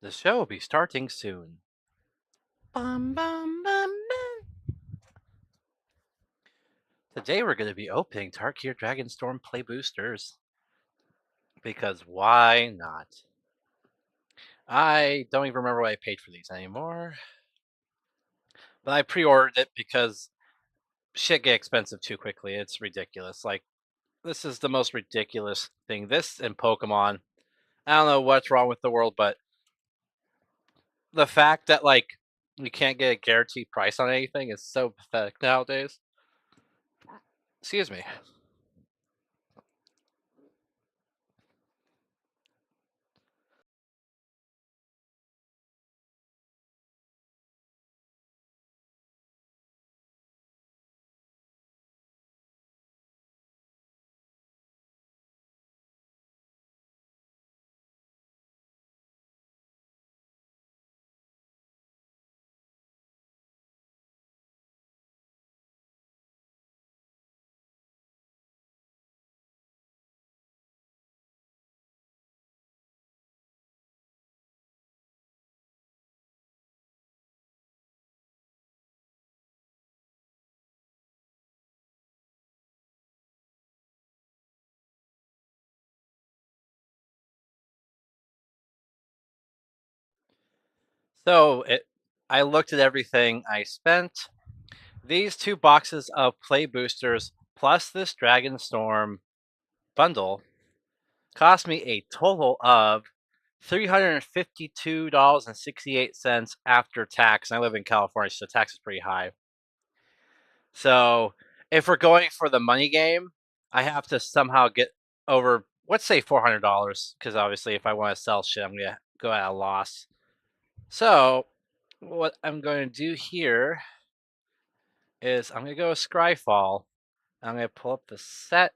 The show will be starting soon. Bum, bum, bum, bum. Today we're going to be opening Tarkir Dragonstorm Play Boosters. Because why not? I don't even remember what I paid for these anymore. But I pre-ordered it because shit get expensive too quickly. It's ridiculous. Like, this is the most ridiculous thing. This and Pokemon. I don't know what's wrong with the world, but the fact that, like, you can't get a guaranteed price on anything is so pathetic nowadays. Excuse me. So I looked at everything I spent. These two boxes of play boosters plus this Dragonstorm bundle cost me a total of $352.68 after tax. And I live in California, so tax is pretty high. So if we're going for the money game, I have to somehow get over, let's say $400, because obviously if I want to sell shit, I'm going to go at a loss. So what I'm going to do here is I'm going to go with Scryfall. I'm going to pull up the set.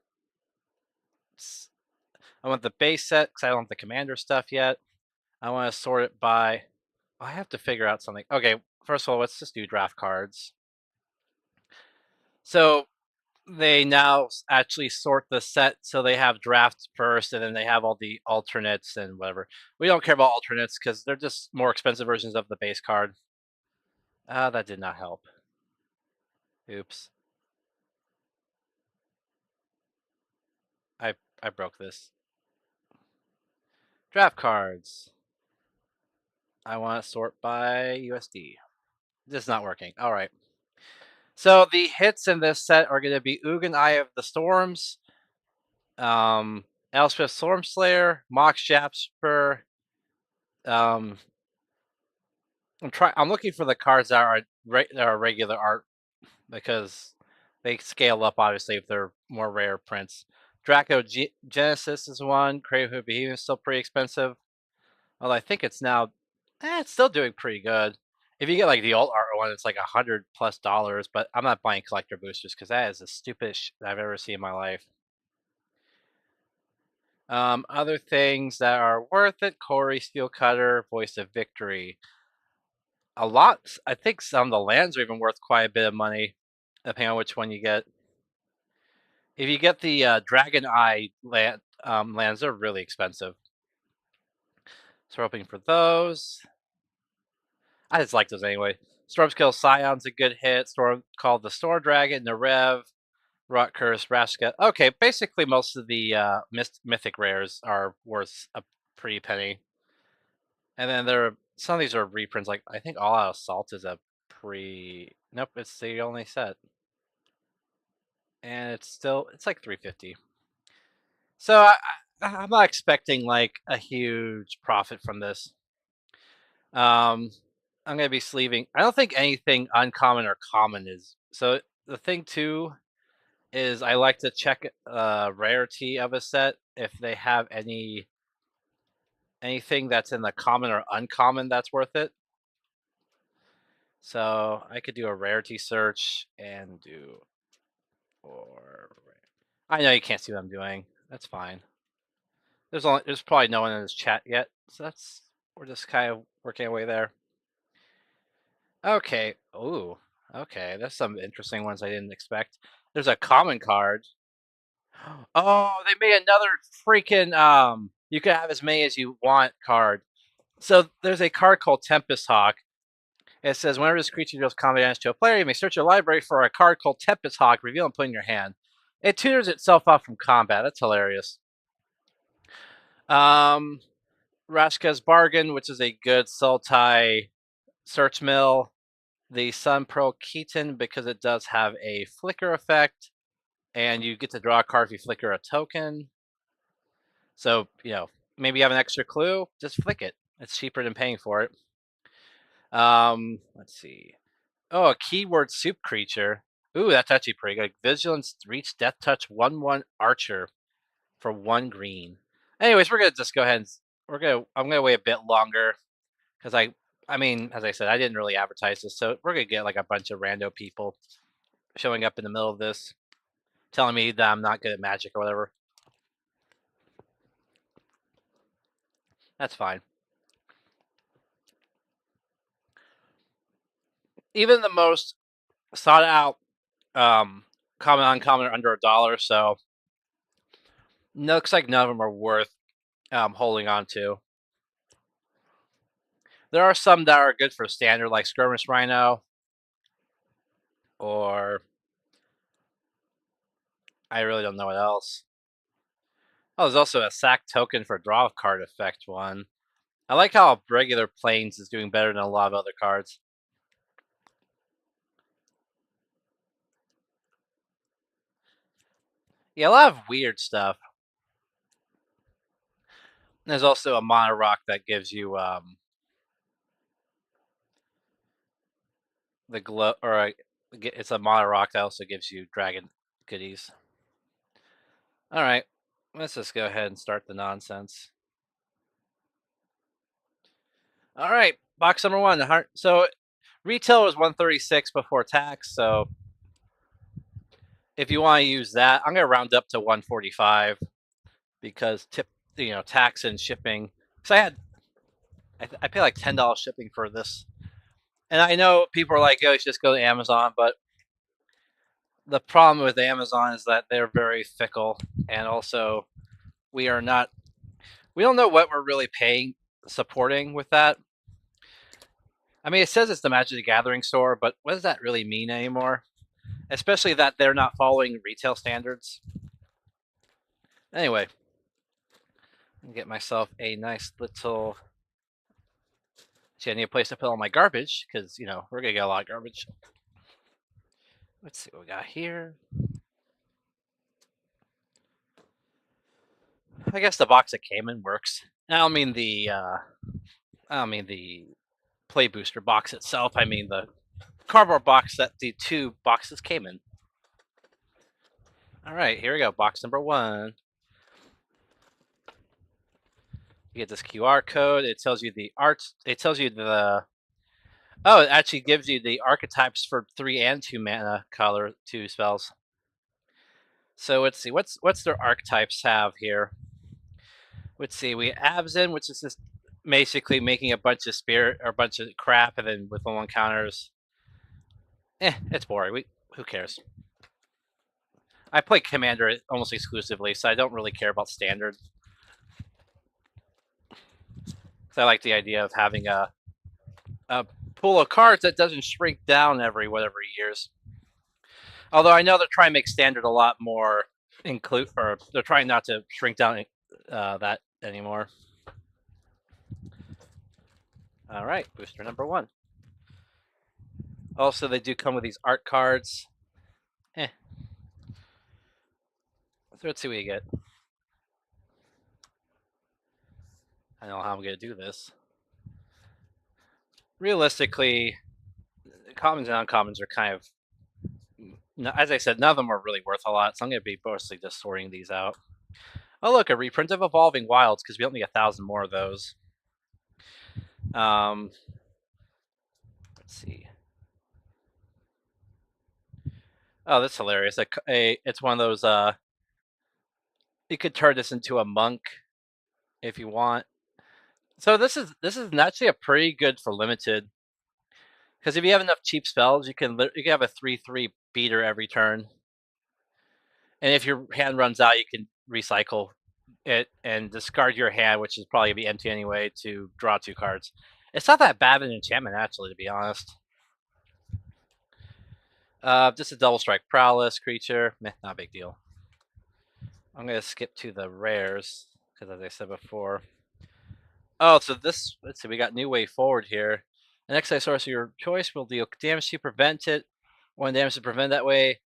I want the base set because I don't have the commander stuff yet. I want to sort it by... I have to figure out something. Okay, first of all, let's just do draft cards. So they now actually sort the set so they have drafts first and then they have all the alternates and whatever. We don't care about alternates because they're just more expensive versions of the base card. That did not help. Oops. I broke this. Draft cards. I want to sort by USD. This is not working. All right. So the hits in this set are going to be Ugin Eye of the Storms, Elspeth Stormslayer, Mox Jasper. I'm looking for the cards that are regular art because they scale up obviously if they're more rare prints. Draco Genesis is one. Crave Behemoth is still pretty expensive. Although I think it's now, it's still doing pretty good. If you get like the alt art one, it's like $100+. But I'm not buying collector boosters because that is the stupidest I've ever seen in my life. Other things that are worth it: Corey, Steel Cutter, Voice of Victory. A lot. I think some of the lands are even worth quite a bit of money, depending on which one you get. If you get the Dragon Eye lands, they're really expensive. So we're hoping for those. I just like those anyway. Stormskill Scion's a good hit. Storm called the Storm Dragon, Narev, Rot Curse, Raska. Okay, basically most of the mythic rares are worth a pretty penny. And then some of these are reprints. Like I think All Out Assault is a nope, it's the only set. And it's like 350. So I'm not expecting like a huge profit from this. I'm gonna be sleeving. I don't think anything uncommon or common is. So the thing too is I like to check rarity of a set if they have anything that's in the common or uncommon that's worth it. So I could do a rarity search and do or I know you can't see what I'm doing. That's fine. There's probably no one in this chat yet, so we're just kind of working our way there. Okay. Ooh. Okay. There's some interesting ones I didn't expect. There's a common card. Oh, they made another freaking you can have as many as you want card. So there's a card called Tempest Hawk. It says whenever this creature deals combat damage to a player, you may search your library for a card called Tempest Hawk, reveal and put in your hand. It tutors itself off from combat. That's hilarious. Rashka's Bargain, which is a good Sultai search mill. The Sun Pearl Keaton, because it does have a flicker effect, and you get to draw a card if you flicker a token. So, maybe you have an extra clue, just flick it. It's cheaper than paying for it. Let's see. Oh, a keyword soup creature. Ooh, that's actually pretty good. Vigilance, Reach, Death Touch, 1/1 Archer for 1 green. Anyways, we're gonna just go ahead and I'm gonna wait a bit longer because I mean, as I said, I didn't really advertise this, so we're gonna get like a bunch of rando people showing up in the middle of this, telling me that I'm not good at Magic or whatever. That's fine. Even the most sought out common uncommon are under $1, so looks like none of them are worth holding on to. There are some that are good for standard, like Skirmish Rhino, or I really don't know what else. Oh, there's also a sack token for draw card effect one. I like how regular Plains is doing better than a lot of other cards. Yeah, a lot of weird stuff. There's also a mono rock that gives you the glow, or it's a mono rock that also gives you dragon goodies. All right, let's just go ahead and start the nonsense. All right, box number one. So retail was 136 before tax. So if you want to use that, I'm gonna round up to 145 because tax and shipping. Because I pay like $10 shipping for this, and I know people are like, "Oh, you should just go to Amazon," but the problem with Amazon is that they're very fickle, and also we are not. We don't know what we're really paying supporting with that. I mean, it says it's the Magic the Gathering store, but what does that really mean anymore? Especially that they're not following retail standards. Anyway, get myself a nice little. See, I need a place to put all my garbage because we're gonna get a lot of garbage. Let's see what we got here. I guess the box that came in works. I don't mean the play booster box itself. I mean the cardboard box that the 2 boxes came in. All right, here we go. Box number 1. You get this QR code. It tells you the art. It tells you the. Oh, it actually gives you the archetypes for 3 and 2 mana color 2 spells. So let's see. What's their archetypes have here? Let's see. We have Abzin, which is just basically making a bunch of spirit or a bunch of crap, and then with 1/1 counters. It's boring. Who cares? I play Commander almost exclusively, so I don't really care about Standard. So I like the idea of having a pool of cards that doesn't shrink down every whatever years. Although I know they're trying to make Standard a lot more or they're trying not to shrink down that anymore. All right, booster number 1. Also, they do come with these art cards. So let's see what you get. I don't know how I'm going to do this. Realistically, commons and uncommons are kind of, as I said, none of them are really worth a lot, so I'm going to be mostly just sorting these out. Oh, look, a reprint of Evolving Wilds, because we only need 1,000 more of those. Let's see. Oh, that's hilarious. It's one of those, you could turn this into a monk if you want. So this is actually a pretty good for limited. Because if you have enough cheap spells, you can have a 3/3 beater every turn. And if your hand runs out, you can recycle it and discard your hand, which is probably gonna be empty anyway, to draw 2 cards. It's not that bad of an enchantment, actually, to be honest. Just a double strike prowess creature. Meh, not a big deal. I'm gonna skip to the rares because, as I said before. Oh, so this. Let's see. We got new way forward here. An exile source of your choice will deal damage to prevent it. 1 damage to prevent that way.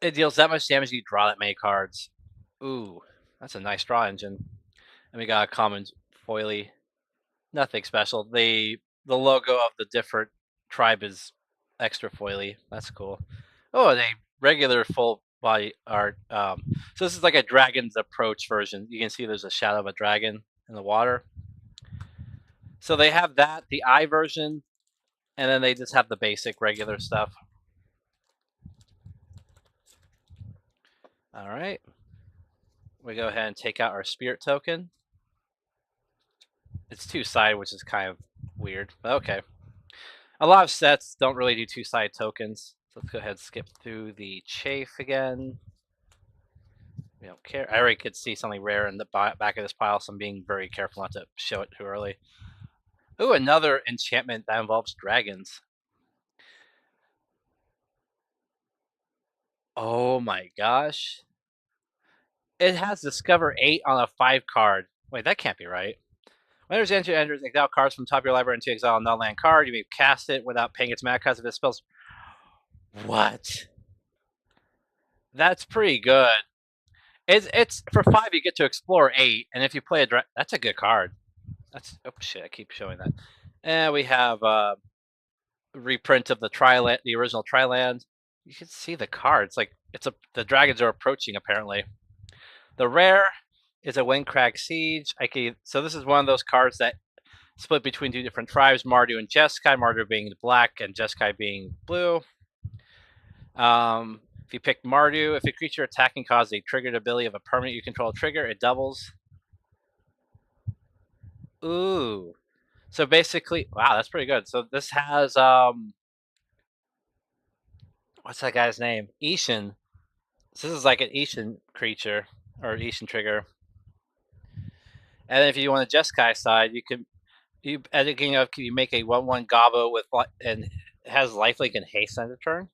It deals that much damage. You draw that many cards. Ooh, that's a nice draw engine. And we got a common foily. Nothing special. The logo of the different tribe is extra foily. That's cool. Oh, and a regular full body art. So this is like a dragon's approach version. You can see there's a shadow of a dragon in the water. So they have that, the eye version, and then they just have the basic regular stuff. All right. We go ahead and take out our spirit token. It's 2-sided, which is kind of weird, but okay. A lot of sets don't really do 2-sided tokens. So let's go ahead and skip through the chafe again. We don't care. I already could see something rare in the back of this pile, so I'm being very careful not to show it too early. Ooh, another enchantment that involves dragons. Oh my gosh. It has Discover 8 on a 5 card. Wait, that can't be right. When there's enters exile cards from the top of your library into exile a non-land card. You may cast it without paying its mana cost if it spells. What? That's pretty good. It's for 5 you get to explore 8, and if you play a that's a good card. That's oh shit, I keep showing that. And we have reprint of the Triland, the original Triland. You can see the cards. Like the dragons are approaching apparently. The rare is a Windcrag Siege. So this is one of those cards that split between 2 different tribes, Mardu and Jeskai. Mardu being black and Jeskai being blue. If you pick Mardu, if a creature attacking causes a triggered ability of a permanent you control trigger, it doubles. Ooh. So basically, wow, that's pretty good. So this has what's that guy's name? Ishin. So this is like an Ishin creature or Ishin trigger. And then if you want a Jeskai side, you can editing of can you make a 1/1 Gabo with and it has lifelink and haste on the turn.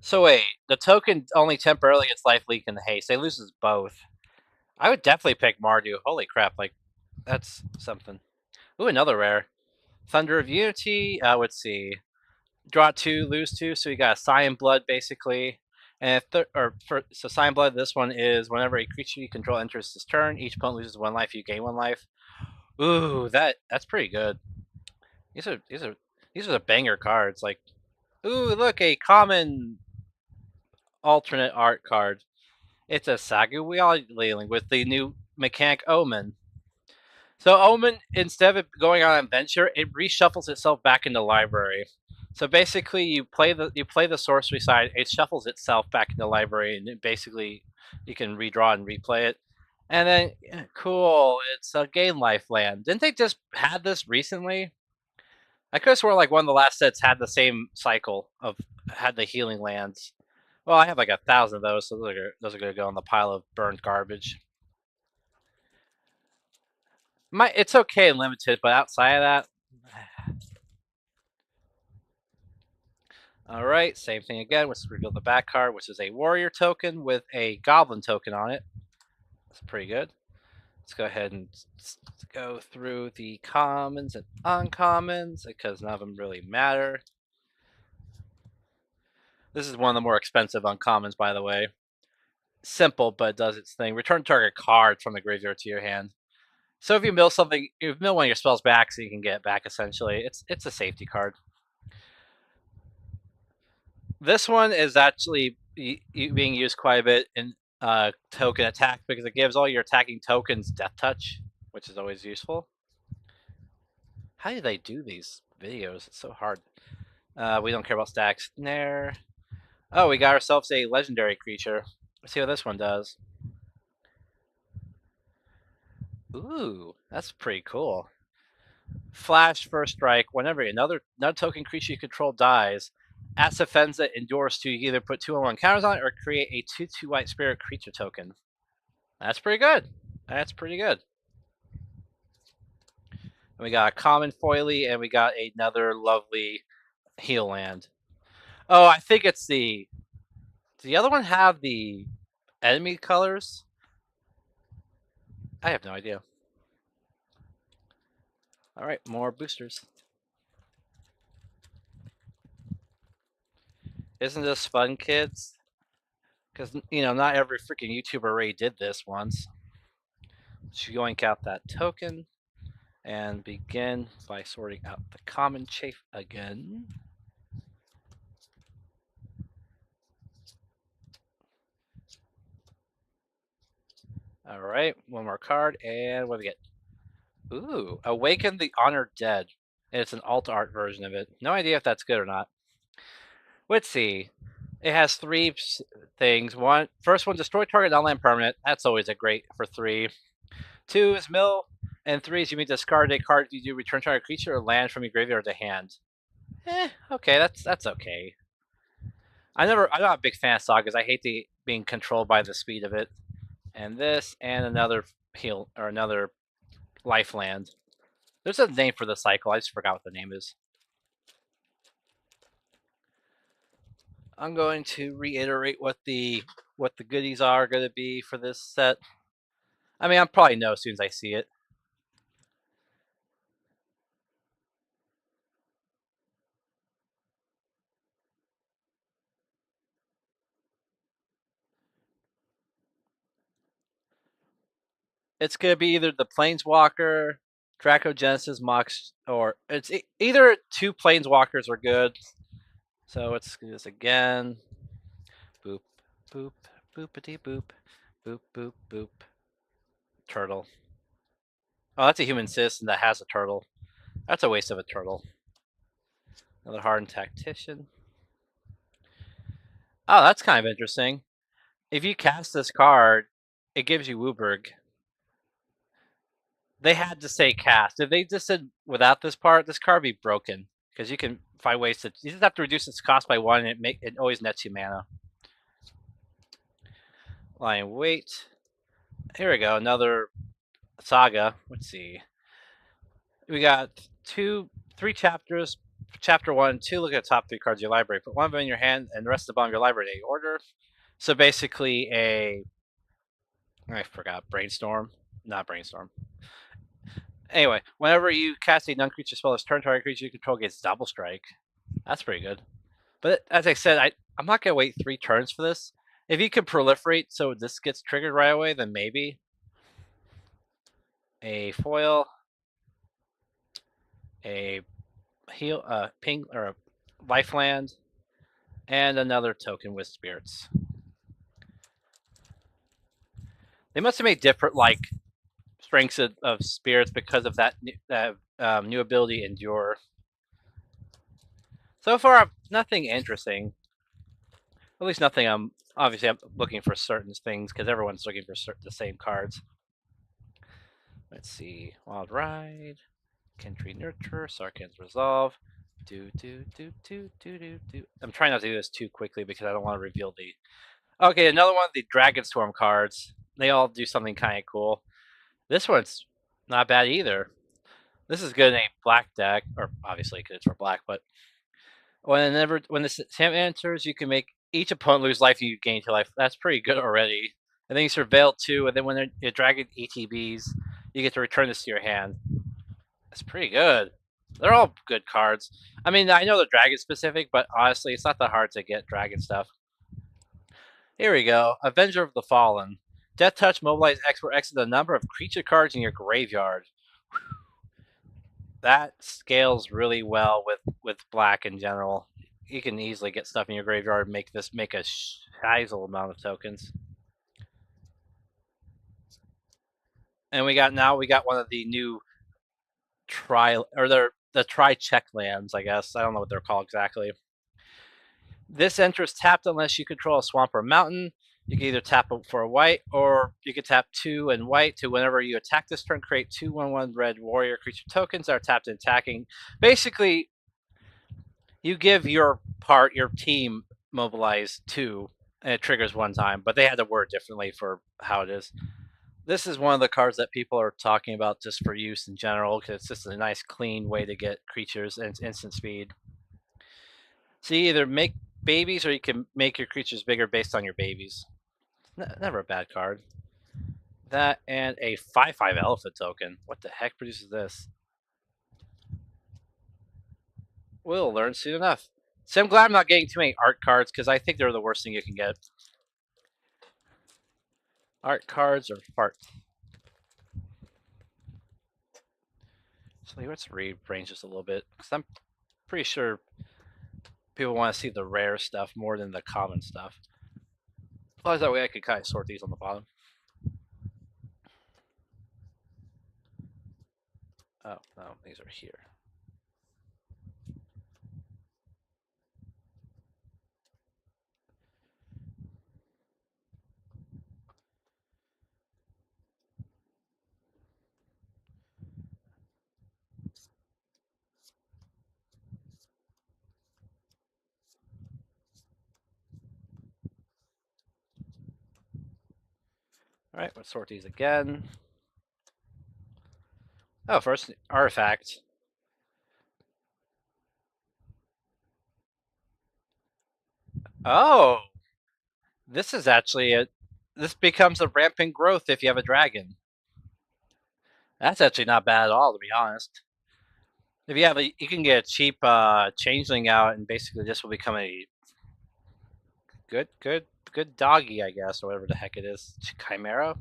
So wait, the token only temporarily gets lifelink and haste. They loses both. I would definitely pick Mardu. Holy crap! Like that's something. Ooh, another rare. Thunder of Unity. Let's see. Draw 2, lose 2. So you got Cyan Blood basically. And so Cyan Blood. This one is whenever a creature you control enters this turn, each opponent loses 1 life. You gain 1 life. Ooh, that's pretty good. These are the banger cards. Like, ooh, look, a common alternate art card. It's a Saguiali with the new mechanic Omen. So Omen, instead of going on an adventure, it reshuffles itself back into library. So basically, you play the sorcery side. It shuffles itself back into library, and basically you can redraw and replay it. And then, yeah, cool, it's a gain life land. Didn't they just had this recently? I could have sworn like one of the last sets had the same cycle of had the healing lands. Well, I have like 1,000 of those, so those are going to go in the pile of burned garbage. It's okay and limited, but outside of that, all right, same thing again. Let's reveal the back card, which is a warrior token with a goblin token on it. That's pretty good. Let's go ahead and go through the commons and uncommons because none of them really matter. This is one of the more expensive uncommons, by the way. Simple, but it does its thing. Return target card from the graveyard to your hand. So if you mill something, you mill one of your spells back, so you can get it back. Essentially, it's a safety card. This one is actually being used quite a bit in token attack because it gives all your attacking tokens Death Touch, which is always useful. How do they do these videos? It's so hard. We don't care about stacks. Snare. Oh, we got ourselves a legendary creature. Let's see what this one does. Ooh, that's pretty cool. Flash first strike. Whenever another token creature you control dies, As Fenza endures to either put 2/1 counters on it or create a 2/2 white spirit creature token. That's pretty good. That's pretty good. And we got a common foily, and we got another lovely heal land. Oh, I think it's the. Does the other one have the enemy colors? I have no idea. All right, more boosters. Isn't this fun, kids? Because, not every freaking YouTuber already did this once. So yoink out that token and begin by sorting out the common chafe again. All right, one more card, and what do we get? Ooh, Awaken the Honored Dead. And it's an alt art version of it. No idea if that's good or not. Let's see. It has three things. First one, destroy target non-land permanent. That's always a great for 3. 2 is mill, and 3 is you may discard a card you do return target creature or land from your graveyard to hand. Okay, that's okay. I'm not a big fan of sagas. I hate being controlled by the speed of it. And this, and another heal or another life land. There's a name for the cycle. I just forgot what the name is. I'm going to reiterate what the goodies are going to be for this set. I mean, I'll probably know as soon as I see it. It's going to be either the Planeswalker, Dracogenesis, Mox, or it's either 2 Planeswalkers are good. So let's do this again. Boop, boop, boopity boop, boop, boop, boop. Turtle. Oh, that's a human citizen that has a turtle. That's a waste of a turtle. Another hardened tactician. Oh, that's kind of interesting. If you cast this card, it gives you Wooburg. They had to say cast. If they just said without this part, this card would be broken. Because you can find ways to. You just have to reduce its cost by 1, and it always nets you mana. Lion Wait. Here we go. Another saga. Let's see. We got 3 chapters. Chapter 1, 2, look at the top 3 cards of your library. Put 1 of them in your hand, and the rest of the bottom of your library in order. So basically I forgot, Brainstorm. Not Brainstorm. Anyway, whenever you cast a non-creature spell as turn target creature you control gets double strike. That's pretty good. But as I said, I'm not going to wait 3 turns for this. If you can proliferate so this gets triggered right away, then maybe. A foil. A heal, ping, or a lifeland. And another token with spirits. They must have made different, strengths of spirits because of that new ability, Endure. So far, nothing interesting. At least nothing I'm looking for certain things because everyone's looking for the same cards. Let's see. Wild Ride, Country Nurture, Sarkhan's Resolve. I'm trying not to do this too quickly because I don't want to reveal the. Okay, another one of the Dragonstorm cards. They all do something kind of cool. This one's not bad either. This is good in a black deck, or obviously because it's for black, but when the champ enters, you can make each opponent lose life, you gain 2 life. That's pretty good already. And then you surveil 2, and then when you're dragging ATBs, you get to return this to your hand. That's pretty good. They're all good cards. I mean, I know they're dragon specific, but honestly, it's not that hard to get dragon stuff. Here we go. Avenger of the Fallen. Death Touch, mobilize X for X the number of creature cards in your graveyard. That scales really well with black in general. You can easily get stuff in your graveyard and make a sizable amount of tokens. And we got one of the new the tri-check lands, I guess. I don't know what they're called exactly. This enters tapped unless you control a swamp or a mountain. You can either tap for a white, or you can tap 2 and white to whenever you attack this turn, create 2/1/1 red warrior creature tokens that are tapped and attacking. Basically, You give your part, your team mobilize 2, and it triggers 1 time, but they had to word differently for how it is. This is one of the cards that people are talking about just for use in general because it's just a nice, clean way to get creatures and it's instant speed. So you either make babies or you can make your creatures bigger based on your babies. Never a bad card. That and a 5/5 elephant token. What the heck produces this? We'll learn soon enough. So I'm glad I'm not getting too many art cards because I think they're the worst thing you can get. Art cards or fart. So let's rearrange this a little bit because I'm pretty sure people want to see the rare stuff more than the common stuff. Otherwise, that way I could kind of sort these on the bottom. Oh, no, these are here. All right, let's sort these again. Oh, first artifact. Oh, this is actually a. This becomes a rampant growth if you have a dragon. That's actually not bad at all, to be honest. If you have a, you can get a cheap changeling out, and basically this will become a good doggy, I guess, or whatever the heck it is. Chimera.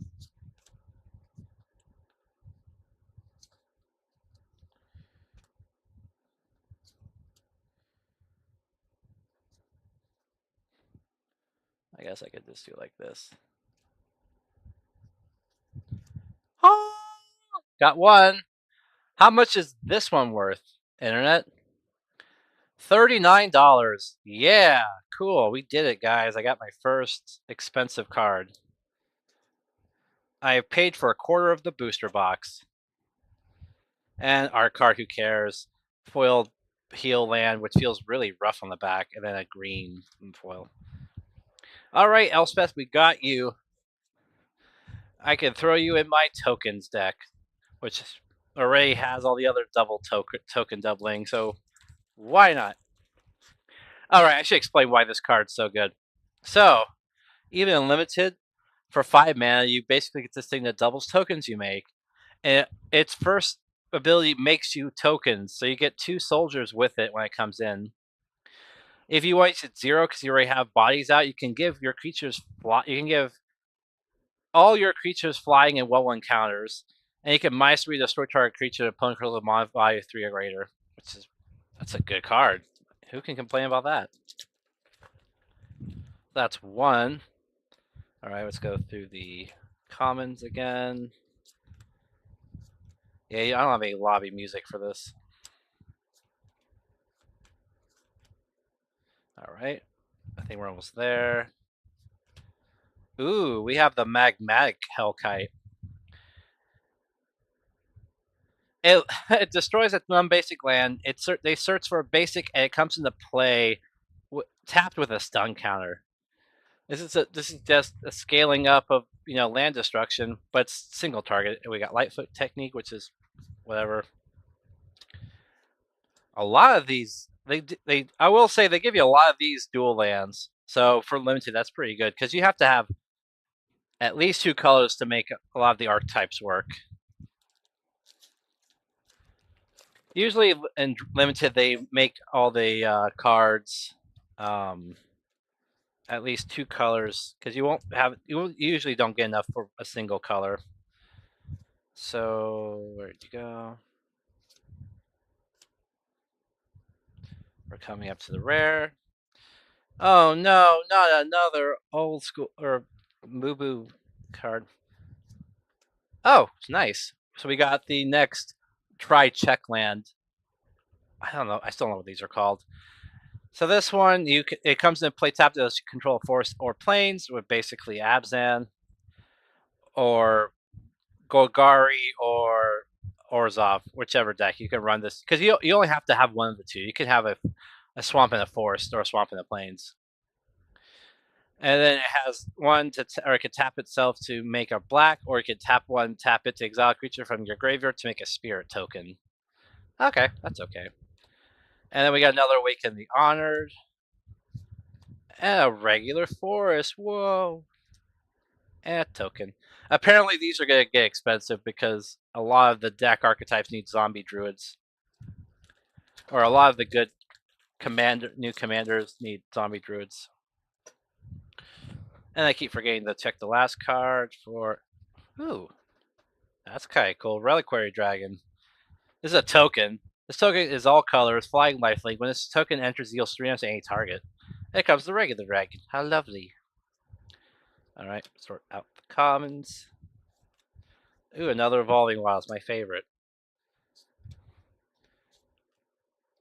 I guess I could just do like this. Oh, got one. How much is this one worth? Internet. $39. Yeah, cool. We did it, guys. I got my first expensive card. I paid for a quarter of the booster box. And our card, who cares? Foiled heal land, which feels really rough on the back, and then a green foil. All right, Elspeth, we got you. I can throw you in my tokens deck, which already has all the other double token doubling, so why not? All right, I should explain why this card's so good. So, even unlimited, for 5 mana, you basically get this thing that doubles tokens you make. And its first ability makes you tokens, so you get 2 soldiers with it when it comes in. If you want it 0 because you already have bodies out, you can give your creatures you can give all your creatures flying in 1/1 counters, and you can -3 destroy target creature opponent controls a mod value 3 or greater, which is that's a good card. Who can complain about that? That's one. All right, let's go through the commons again. Yeah, I don't have any lobby music for this. All right, I think we're almost there. Ooh, we have the magmatic Hellkite. It, it destroys a non-basic land. They search for a basic, and it comes into play tapped with a stun counter. This is just a scaling up of land destruction, but it's single target. We got Lightfoot technique, which is whatever. A lot of these they I will say they give you a lot of these dual lands. So for limited, that's pretty good because you have to have at least 2 colors to make a lot of the archetypes work. Usually in limited, they make all the cards at least 2 colors because you usually don't get enough for a single color. So where'd you go? We're coming up to the rare. Oh no, not another old school or Mubu card. Oh, nice. So we got the next try check land. I don't know. I still don't know what these are called. So this one, it comes into play tapped as you control forest or planes with basically Abzan or Golgari or Orzhov, whichever deck you can run this because you only have to have one of the two. You can have a swamp in a forest or a swamp in the plains. And then it has one or it could tap itself to make a black, or it could tap one, tap it to exile a creature from your graveyard to make a spirit token. Okay, that's okay. And then we got another Awaken the Honored. And a regular forest. Whoa. And a token. Apparently these are going to get expensive because a lot of the deck archetypes need zombie druids. Or a lot of the good new commanders need zombie druids. And I keep forgetting to check the last card for... Ooh. That's kind of cool. Reliquary Dragon. This is a token. This token is all colors, flying lifelink. When this token enters, deals 3 damage to any target. Here comes the regular dragon. How lovely. Alright, sort out the commons. Ooh, another Evolving Wilds, my favorite.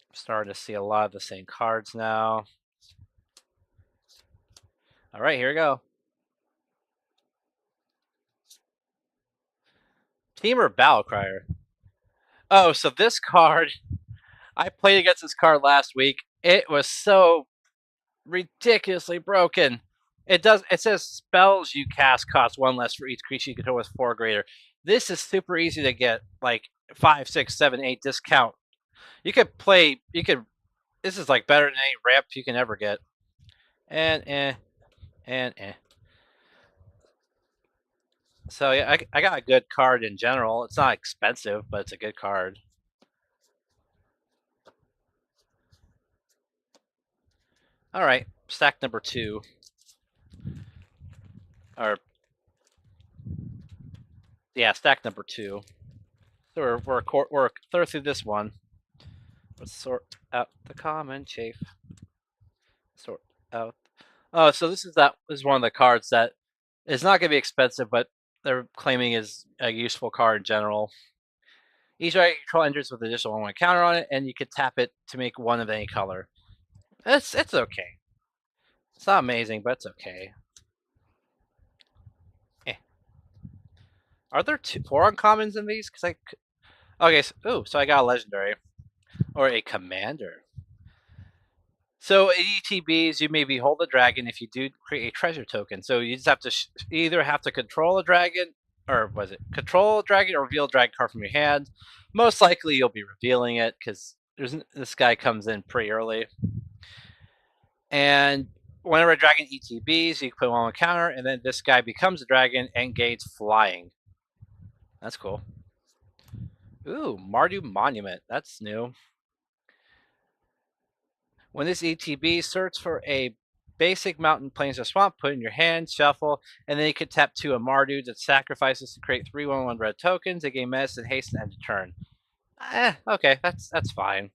I'm starting to see a lot of the same cards now. Alright, here we go. Teamer Battlecrier. Oh, so this card, I played against this card last week. It was so ridiculously broken. It says spells you cast cost 1 less for each creature you control with 4 greater. This is super easy to get, like 5, 6, 7, 8 discount. You could play. This is like better than any ramp you can ever get. And. So yeah, I got a good card in general. It's not expensive, but it's a good card. All right, stack number 2. Or yeah, stack number 2. So we're through this one. Let's sort out the common chafe. Sort out. Oh, so this is one of the cards that is not going to be expensive, but they're claiming is a useful card in general. Each target control enters with additional 1/1 counter on it, and you can tap it to make one of any color. It's okay. It's not amazing, but it's okay. Are there 4 uncommons in these? Because okay, so I got a legendary or a commander. So in ETBs, you may behold a dragon if you do create a treasure token. So you just have to either have to control a dragon, or was it control a dragon or reveal a dragon card from your hand? Most likely you'll be revealing it because this guy comes in pretty early. And whenever a dragon ETBs, you can put 1 on counter, and then this guy becomes a dragon and gains flying. That's cool. Ooh, Mardu Monument. That's new. When this ETB, search for a basic mountain, plains, or swamp, put in your hand, shuffle, and then you can tap 2 a Mardu that sacrifices to create 3/1/1 red tokens. They gain medicine, haste, and end of turn. Okay, that's fine.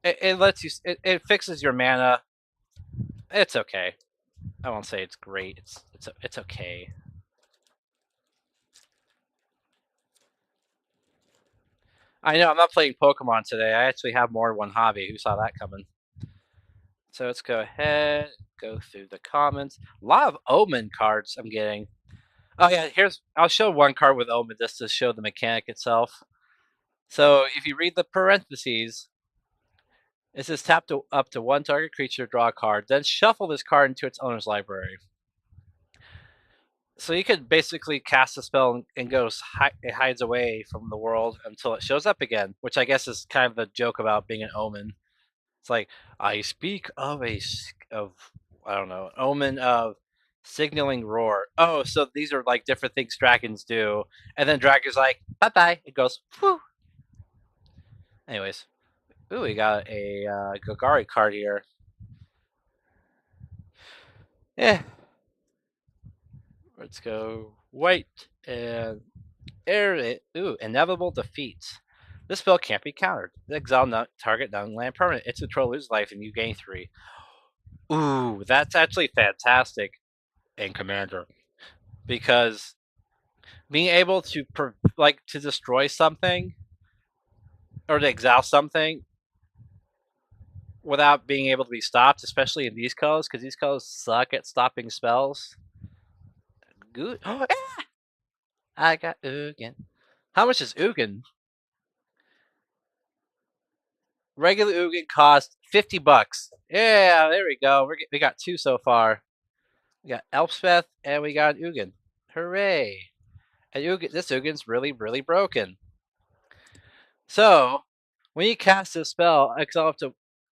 It lets you. It fixes your mana. It's okay. I won't say it's great. It's okay. I know I'm not playing Pokemon today. I actually have more than one hobby. Who saw that coming? So let's go ahead, go through the comments. A lot of Omen cards I'm getting. Oh yeah, I'll show one card with Omen just to show the mechanic itself. So if you read the parentheses, it says tap up to 1 target creature, draw a card, then shuffle this card into its owner's library. So you could basically cast a spell and it hides away from the world until it shows up again, which I guess is kind of the joke about being an Omen. It's like, I speak of I don't know, omen of signaling roar. Oh, so these are like different things dragons do. And then dragon's like, bye bye. It goes, whew. Anyways. Ooh, we got a Gogari card here. Yeah. Let's go white and ooh, inevitable defeats. This spell can't be countered. Exile target non-land permanent. Its control loses life and you gain 3. Ooh, that's actually fantastic in Commander. Because being able to to destroy something or to exile something without being able to be stopped, especially in these colors, because these colors suck at stopping spells. Good. Oh, yeah! I got Ugin. How much is Ugin? Regular Ugin cost $50. Yeah, there we go. We got two so far. We got Elspeth and we got Ugin. Hooray! And this Ugin's really broken. So, when you cast a spell, exile up to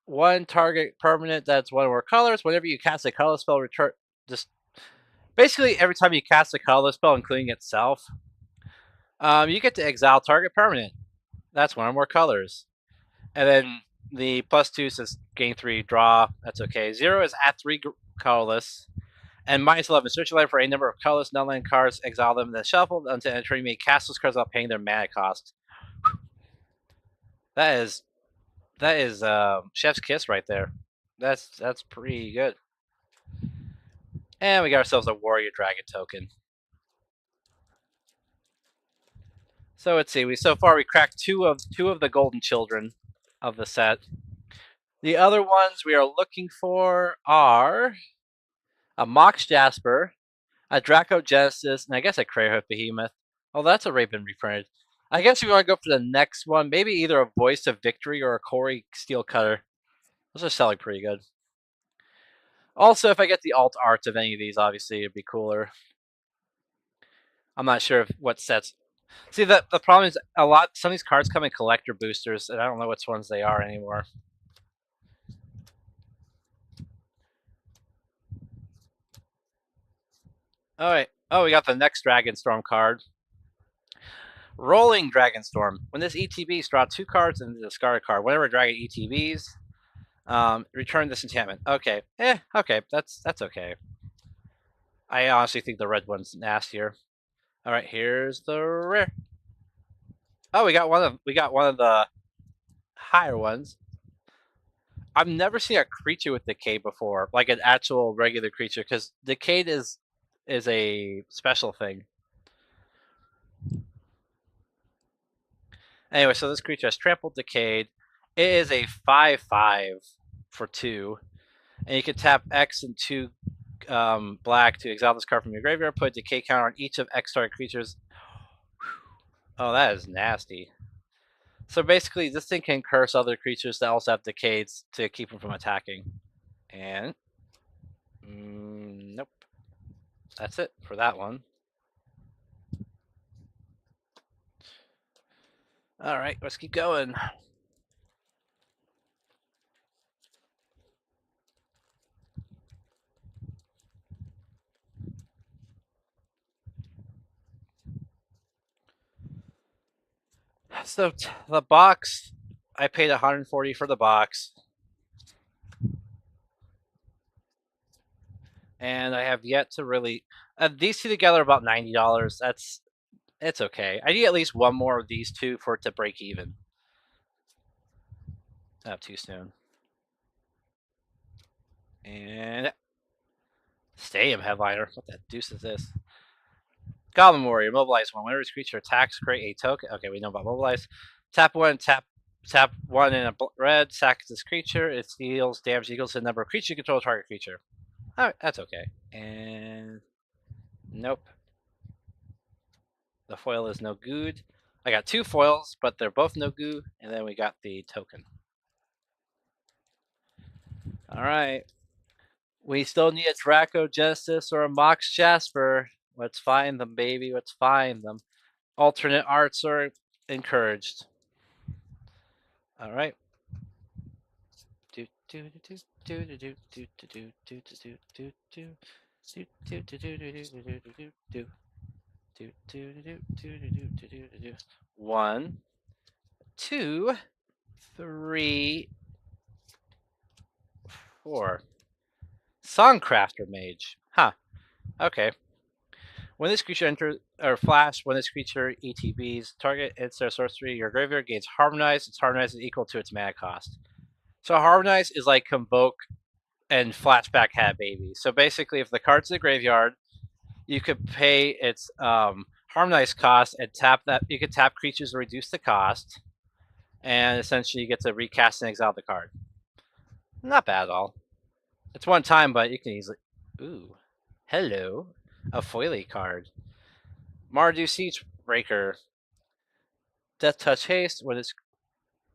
one target permanent that's one or more colors. Whenever you cast a color spell, return just basically every time you cast a color spell, including itself, you get to exile target permanent. That's one or more colors. And then the +2 says gain 3, draw. That's okay. 0 is add 3 colorless. And -11, search your life for a number of colorless non-land cards, exile them, then shuffle until entering me. Cast those cards without paying their mana cost. That is chef's kiss right there. That's pretty good. And we got ourselves a warrior dragon token. So let's see. So far we cracked two of the golden children of the set. The other ones we are looking for are a Mox Jasper, a Draco Genesis, and I guess a Crayhoof Behemoth. Oh, that's already been reprinted. I guess we want to go for the next one. Maybe either a Voice of Victory or a Corey Steel Cutter. Those are selling pretty good. Also, if I get the alt art of any of these, obviously it'd be cooler. I'm not sure what sets. See, the problem is some of these cards come in collector boosters, and I don't know which ones they are anymore. All right. Oh, we got the next Dragonstorm card. Rolling Dragonstorm. When this ETBs, draw 2 cards and discard a card. Whenever a dragon ETBs, return this enchantment. Okay. Okay. That's okay. I honestly think the red one's nastier. All right, here's the rare. Oh, we got one of the higher ones. I've never seen a creature with Decay before, like an actual regular creature, because Decayed is a special thing. Anyway, so this creature has Trampled Decayed. It is a 5/5 for 2, and you can tap X and 2 black to exile this card from your graveyard. Put a Decay counter on each of X target creatures. Oh, that is nasty. So basically, this thing can curse other creatures that also have Decades to keep them from attacking. And nope. That's it for that one. All right, let's keep going. So the box, I paid $140 for the box, and I have yet to really. These two together are about $90. It's okay. I need at least one more of these two for it to break even. Not too soon. And Stadium Headliner. What the deuce is this? Goblin Warrior, mobilize one. Whenever this creature attacks, create a token. Okay, we know about mobilize. Tap one, tap one in a red, sack this creature. It deals damage equals to the number of creatures you control target creature. Alright, that's okay. And nope. The foil is no good. I got 2 foils, but they're both no good. And then we got the token. Alright. We still need a Draco Genesis or a Mox Jasper. Let's find them, baby. Let's find them. Alternate arts are encouraged. All right. One, two, three, four. Songcrafter Mage. Huh. Okay. When this creature enters or flash, when this creature ETBs, target its sorcery, your graveyard gains Harmonize. Its Harmonize is equal to its mana cost. So Harmonize is like Convoke and Flashback Hat Baby. So basically, if the card's in the graveyard, you could pay its Harmonize cost and tap that. You could tap creatures to reduce the cost, and essentially you get to recast and exile the card. Not bad at all. It's one time, but you can easily. Ooh, hello, a foily card. Mardu Siege Breaker. Death Touch Haste. When it's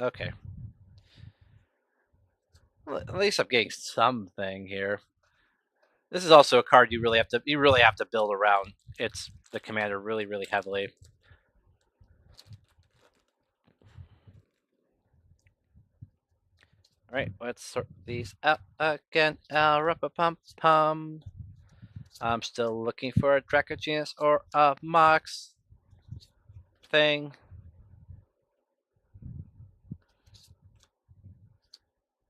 Okay. Well, at least I'm getting something here. This is also a card you really have to build around. It's the commander really heavily. All right, let's sort these out again. Pum pum. I'm still looking for a Dracogenus or a Mox thing.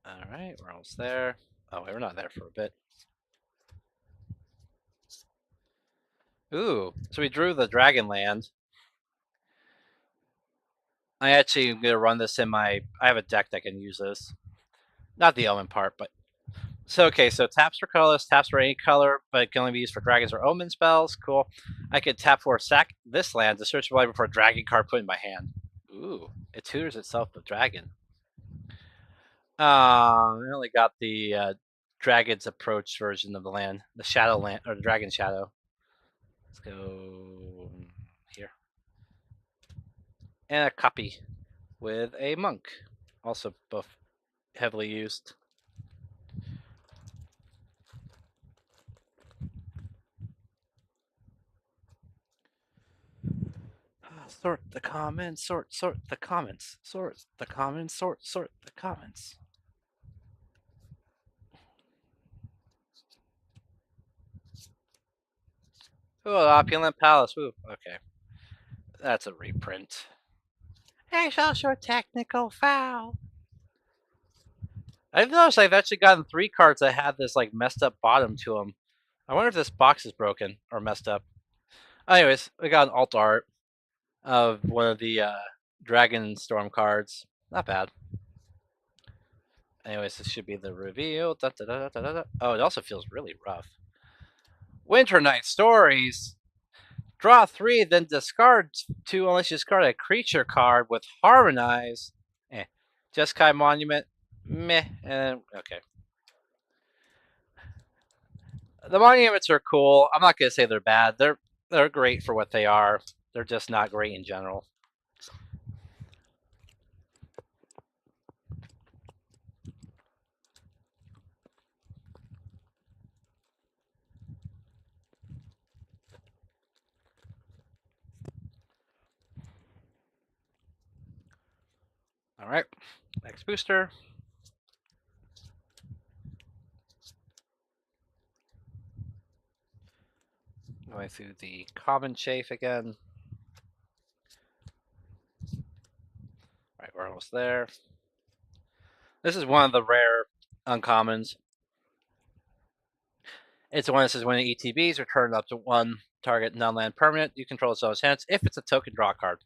All right, we're almost there. Oh, wait, we're not there for a bit. Ooh, so we drew the Dragonland. I actually am gonna run this in my. I have a deck that can use this. Not the element part, but so okay. So taps for colors, taps for any color, but it can only be used for dragons or omen spells. Cool. I could tap for sack this land to search for library for a dragon card put in my hand. Ooh, it tutors itself with dragon. I only got the dragon's approach version of the land, the shadow land or the dragon shadow. Let's go here and a copy with a monk, also both heavily used. Sort the comments, sort the comments, sort the comments, sort the comments. Oh, opulent palace. Ooh, okay, that's a reprint. It's also a technical foul. I've noticed I've actually gotten 3 cards that had this like messed up bottom to them. I wonder if this box is broken or messed up. Anyways, we got an alt art of one of the Dragonstorm cards. Not bad. Anyways, this should be the reveal. Da, da, da, da, da, da. Oh, it also feels really rough. Winter Night Stories. Draw 3, then discard 2 unless you discard a creature card with Harmonize. Eh. Jeskai Monument. Meh. And okay. The monuments are cool. I'm not gonna say they're bad. They're great for what they are. They're just not great in general. All right, next booster. Going through the common chafe again. All right, we're almost there. This is one of the rare uncommons. It's one that says when ETBs are turned up to 1 target non-land permanent you control its hands if it's a token draw card.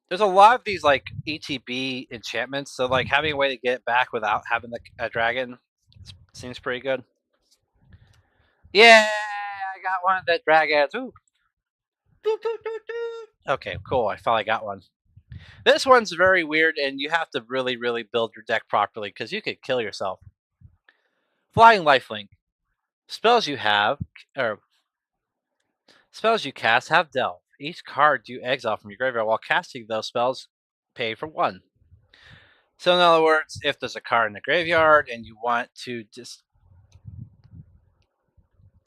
There's a lot of these like ETB enchantments, so like having a way to get it back without having a dragon seems pretty good. Yeah, I got one of the dragons. Ooh. Okay, cool. I finally got one. This one's very weird, and you have to really build your deck properly because you could kill yourself. Flying Lifelink. Spells you have, or spells you cast have delve. Each card you exile from your graveyard while casting those spells pay for 1. So in other words, if there's a card in the graveyard and you want to just,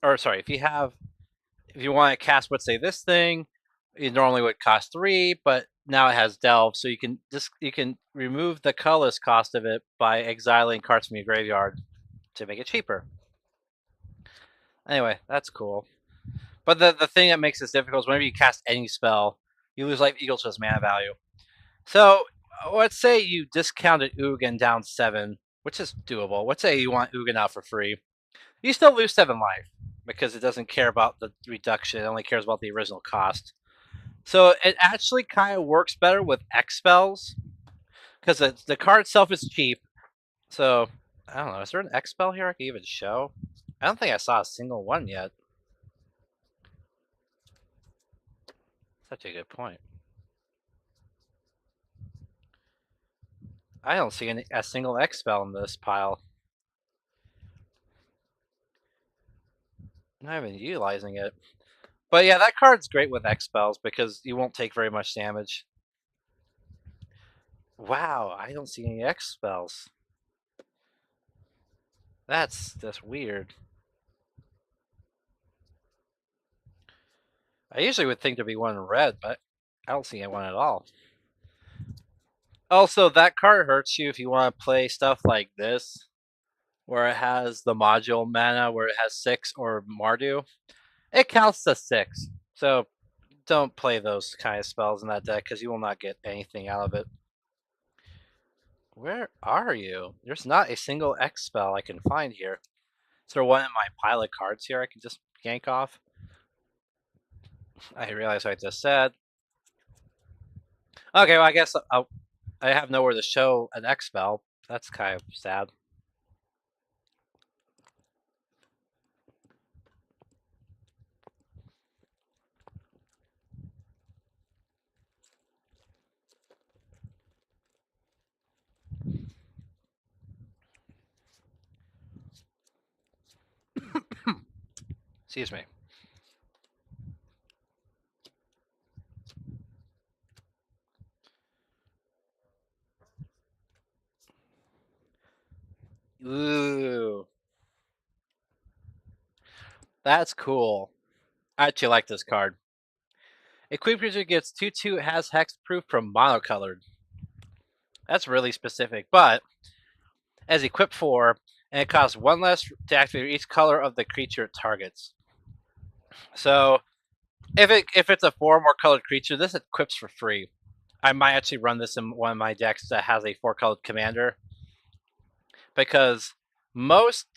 or sorry, if you want to cast, let's say this thing, it normally would cost 3, but now it has delve, so you can remove the colorless cost of it by exiling cards from your graveyard to make it cheaper. Anyway, that's cool. But the thing that makes this difficult is whenever you cast any spell, you lose life equal to its mana value. So let's say you discounted Ugin down 7, which is doable. Let's say you want Ugin out for free. You still lose 7 life because it doesn't care about the reduction. It only cares about the original cost. So it actually kind of works better with X spells because the card itself is cheap. So I don't know. Is there an X spell here I can even show? I don't think I saw a single one yet. Such a good point. I don't see a single X spell in this pile. I'm not even utilizing it. But yeah, that card's great with X spells because you won't take very much damage. Wow, I don't see any X spells. That's just weird. I usually would think there'd be one in red, but I don't see one at all. Also, that card hurts you if you want to play stuff like this, where it has the module mana, where it has 6 or Mardu. It counts to 6, so don't play those kind of spells in that deck because you will not get anything out of it. Where are you? There's not a single X spell I can find here. Is there one in my pile of cards here I can just yank off? I realize what I just said. Okay, well, I guess I have nowhere to show an X spell. That's kind of sad. Excuse me. Ooh, that's cool. I actually like this card. Equipped creature gets 2/2, has hexproof from monocolored. That's really specific, but as equipped 4, and it costs 1 less to activate each color of the creature it targets. So if it's a 4 or more colored creature, this equips for free. I might actually run this in one of my decks that has a 4-colored commander, because most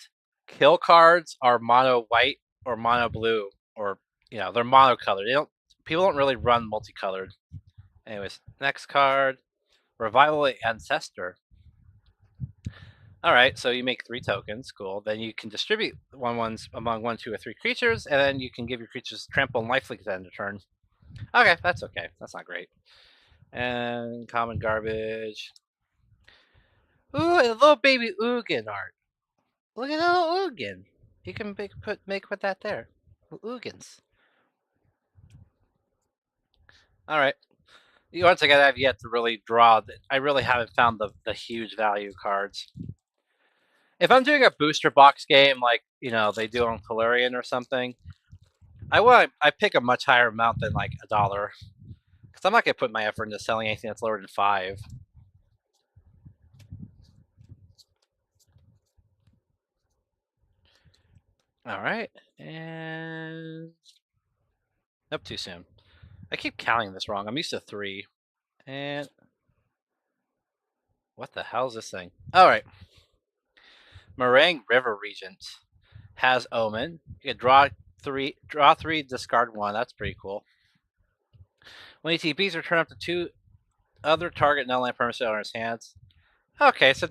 kill cards are mono white or mono blue, or they're monocolored. People don't really run multicolored. Anyways, next card, Revival Ancestor. All right, so you make 3 tokens. Cool. Then you can distribute 1/1s among 1, 2, or 3 creatures, and then you can give your creatures trample and lifelink at the end of turn. Okay, that's okay. That's not great. And common garbage. Ooh, a little baby Ugin art. Look at the little Ugin. You can put that there. Ugins. All right. Once again, I've yet to really draw. I really haven't found the huge value cards. If I'm doing a booster box game like they do on Tolarian or something, I pick a much higher amount than like $1, because I'm not gonna put my effort into selling anything that's lower than 5. All right, and nope, too soon. I keep counting this wrong. I'm used to 3. And what the hell is this thing? All right, Meringue River Regent has Omen. You can draw 3, discard 1. That's pretty cool. When he TPs, return up to 2 other target non-land permanents on his hands. Okay, so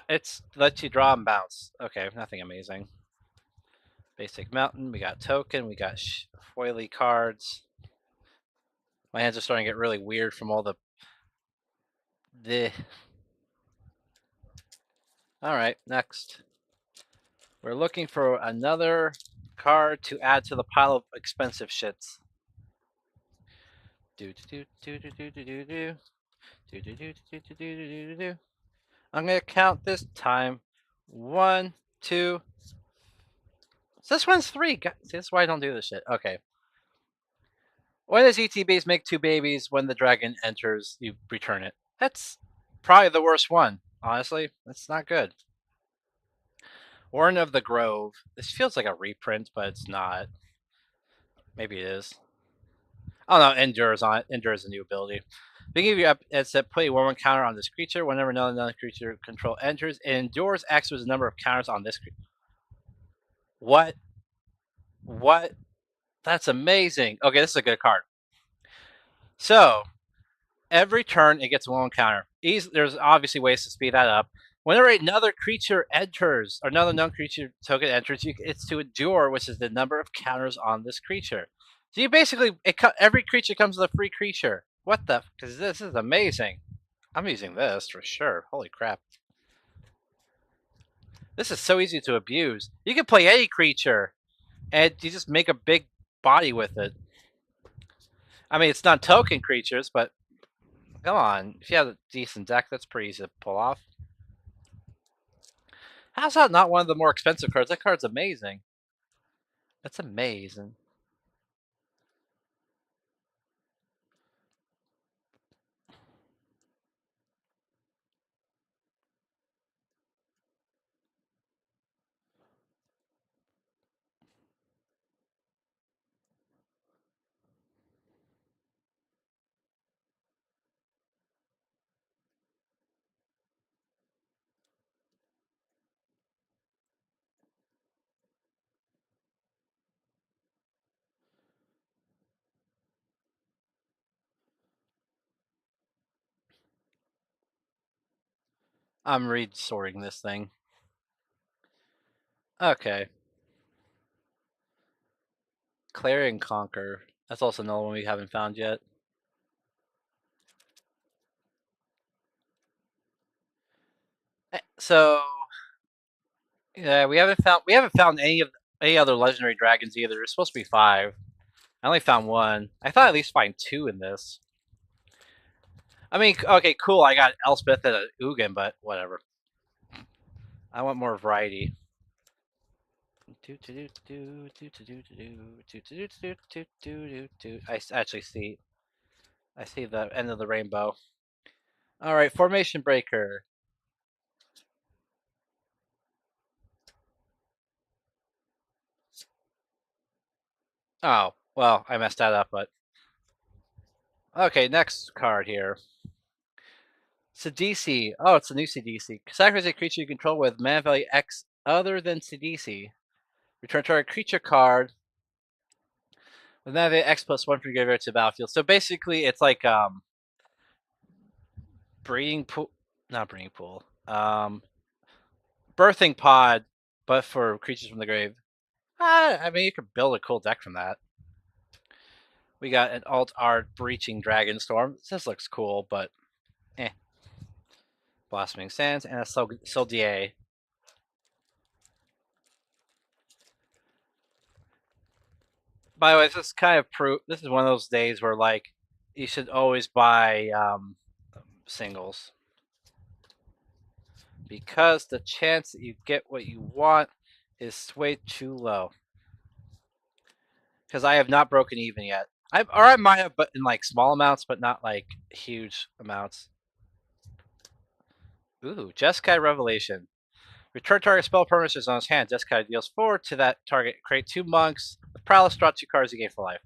it's lets you draw and bounce. Okay, nothing amazing. Basic mountain. We got token. We got foily cards. My hands are starting to get really weird from all the. All right, next. We're looking for another card to add to the pile of expensive shits. I'm gonna count this time. 1, 2. This one's 3. That's why I don't do this shit. Okay. When does ETBs make 2 babies? When the dragon enters, you return it. That's probably the worst one. Honestly, that's not good. Warden of the Grove. This feels like a reprint, but it's not. Maybe it is. Oh no, Endure is on it. Endure is a new ability. Beginning of your it's that put a 1/1 counter on this creature. Whenever another creature control enters, it endures acts with a number of counters on this creature. What? What? That's amazing. Okay, this is a good card. So every turn it gets 1/1 counter. There's obviously ways to speed that up. Whenever another creature enters, or another non-creature token enters, it's to endure, which is the number of counters on this creature. So you basically, every creature comes with a free creature. What the? Because this is amazing. I'm using this for sure. Holy crap. This is so easy to abuse. You can play any creature, and you just make a big body with it. I mean, it's not token creatures, but Come on. If you have a decent deck, that's pretty easy to pull off. How's that not one of the more expensive cards? That card's amazing. That's amazing. I'm resorting this thing. Okay. Clarion Conquer. That's also another one we haven't found yet. So yeah, we haven't found any other legendary dragons either. There's supposed to be 5. I only found 1. I thought I'd at least find 2 in this. I mean, okay, cool. I got Elspeth and a Ugin, but whatever. I want more variety. I actually see. I see the end of the rainbow. All right, formation breaker. Oh, well, I messed that up, but okay. Next card here. Sidisi. Oh, it's a new Sidisi. Sacrifice a creature you control with mana value X other than Sidisi. Return target creature card with mana value X plus 1 from your graveyard to the battlefield. So basically, it's like breeding pool, not breeding pool. Birthing pod, but for creatures from the grave. I mean, you could build a cool deck from that. We got an alt art breaching Dragonstorm. This looks cool, but eh. Blossoming Sands and a Soldier. By the way, this is kind of proof. This is one of those days where like you should always buy singles because the chance that you get what you want is way too low. Because I have not broken even yet. I might have, but in like small amounts, but not like huge amounts. Ooh, Jeskai Revelation. Return target spell permanents on his hand. Jeskai deals 4 to that target. Create 2 monks. With prowess, draw 2 cards you gain for life.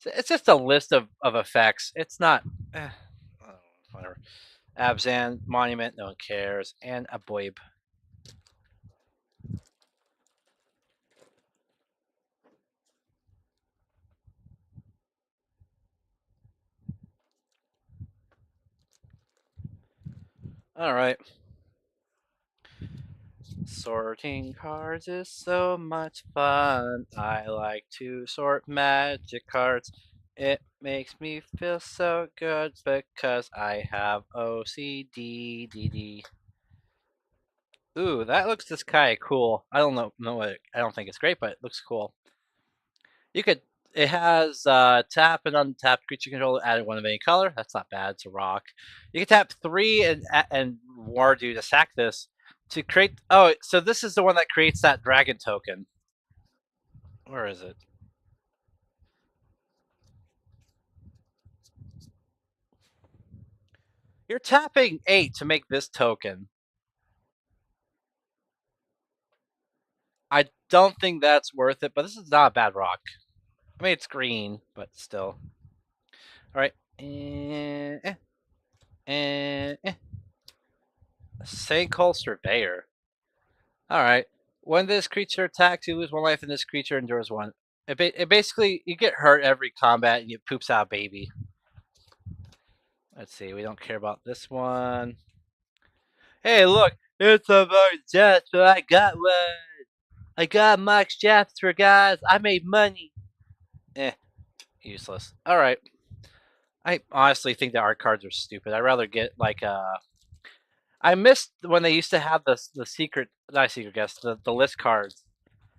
It's just a list of effects. It's not. Whatever. Abzan, Monument, no one cares. And a Boib. Alright. Sorting cards is so much fun. I like to sort magic cards. It makes me feel so good because I have OCD. Ooh, that looks just kind of cool. I don't know what I don't think it's great, but it looks cool. You could. It has tap and untap creature control added 1 of any color. That's not bad. It's a rock. You can tap 3 and Wardu to sack this to create. Oh, so this is the one that creates that dragon token. Where is it? You're tapping 8 to make this token. I don't think that's worth it, but this is not a bad rock. I mean, it's green, but still. All right. Sinkhole Surveyor. Alright. When this creature attacks, you lose 1 life, and this creature endures 1. It basically, you get hurt every combat, and it poops out a baby. Let's see, we don't care about this one. Hey, look! It's a death, so I got one! I got Max Jafts for guys! I made money! Useless. Alright. I honestly think the art cards are stupid. I'd rather get, like, I missed when they used to have the secret, not secret guest, the list cards.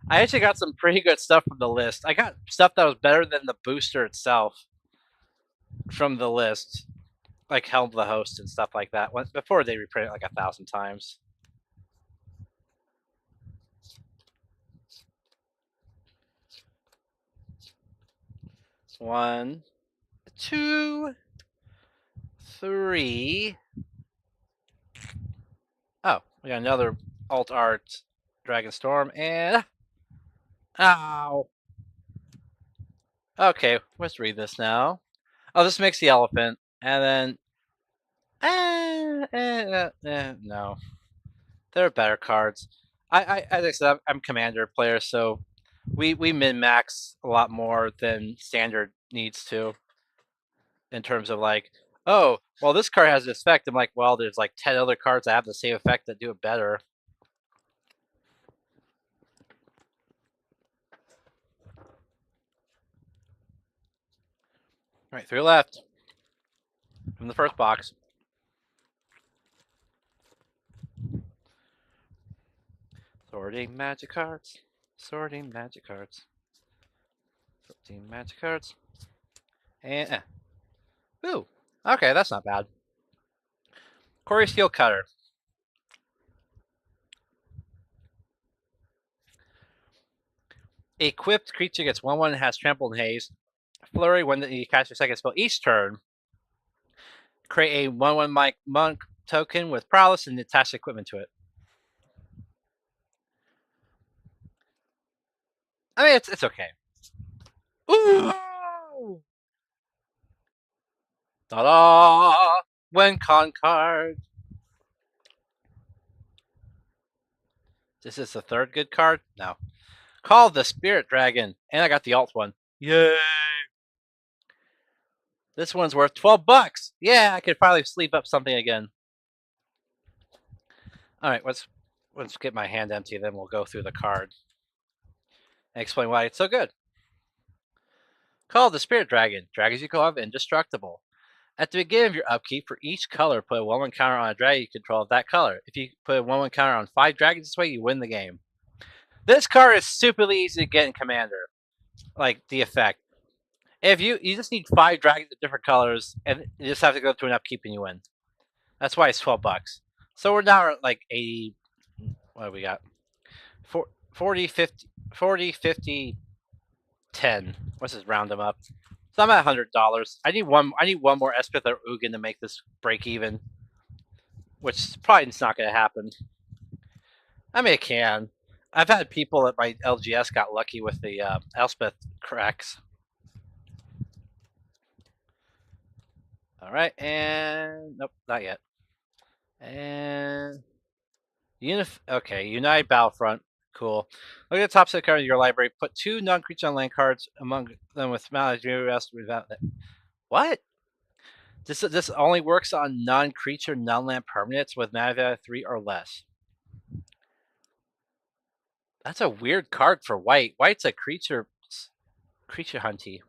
I actually got some pretty good stuff from the list. I got stuff that was better than the booster itself from the list. like Helm the Host and stuff like that. Before they reprint it like 1,000 times. One, two, three. Oh, we got another alt art Dragonstorm and ow. Okay, let's read this now. Oh, this makes the elephant, and then no, there are better cards. As I said, I'm commander player, so we min max a lot more than standard needs to in terms of like, oh, well, this card has this effect. I'm like, well, there's like 10 other cards that have the same effect that do it better. All right, 3 left from the first box. Sorting magic cards. Sorting magic cards. Sorting magic cards. And ooh, okay, that's not bad. Corey Steel Cutter. Equipped creature gets 1/1 and has trampled and haste. Flurry when you cast your second spell each turn. Create a 1/1 monk token with prowess and attach equipment to it. I mean, it's okay. Ooh! Ta-da! When con card. This is the third good card? No. Call the Spirit Dragon. And I got the alt one. Yay! This one's worth 12 bucks. Yeah, I could finally sleep up something again. All right, let's get my hand empty, then we'll go through the card and explain why it's so good. Call the Spirit Dragon. Dragons you call have indestructible. At the beginning of your upkeep, for each color, put a 1/1 counter on a dragon you control of that color. If you put a 1/1 counter on 5 dragons this way, you win the game. This card is stupidly easy to get in Commander. Like, the effect. If you just need 5 dragons of different colors, and you just have to go through an upkeep and you win. That's why it's 12 bucks. So we're now at like 80. What do we got? 40, 50, 40, 50, 10. Let's just round them up. So I'm at $100. I need one more Espith or Ugin to make this break even, which probably is not going to happen. I mean, it can. I've had people at my LGS got lucky with the Elspeth cracks. All right, and nope, not yet. And okay, United Battlefront. Cool. Look at the top set card of your library. Put 2 non-creature on land cards among them with rest without that. What? This only works on non-creature, non-land permanents with mana value 3 or less. That's a weird card for white. White's a creature hunty.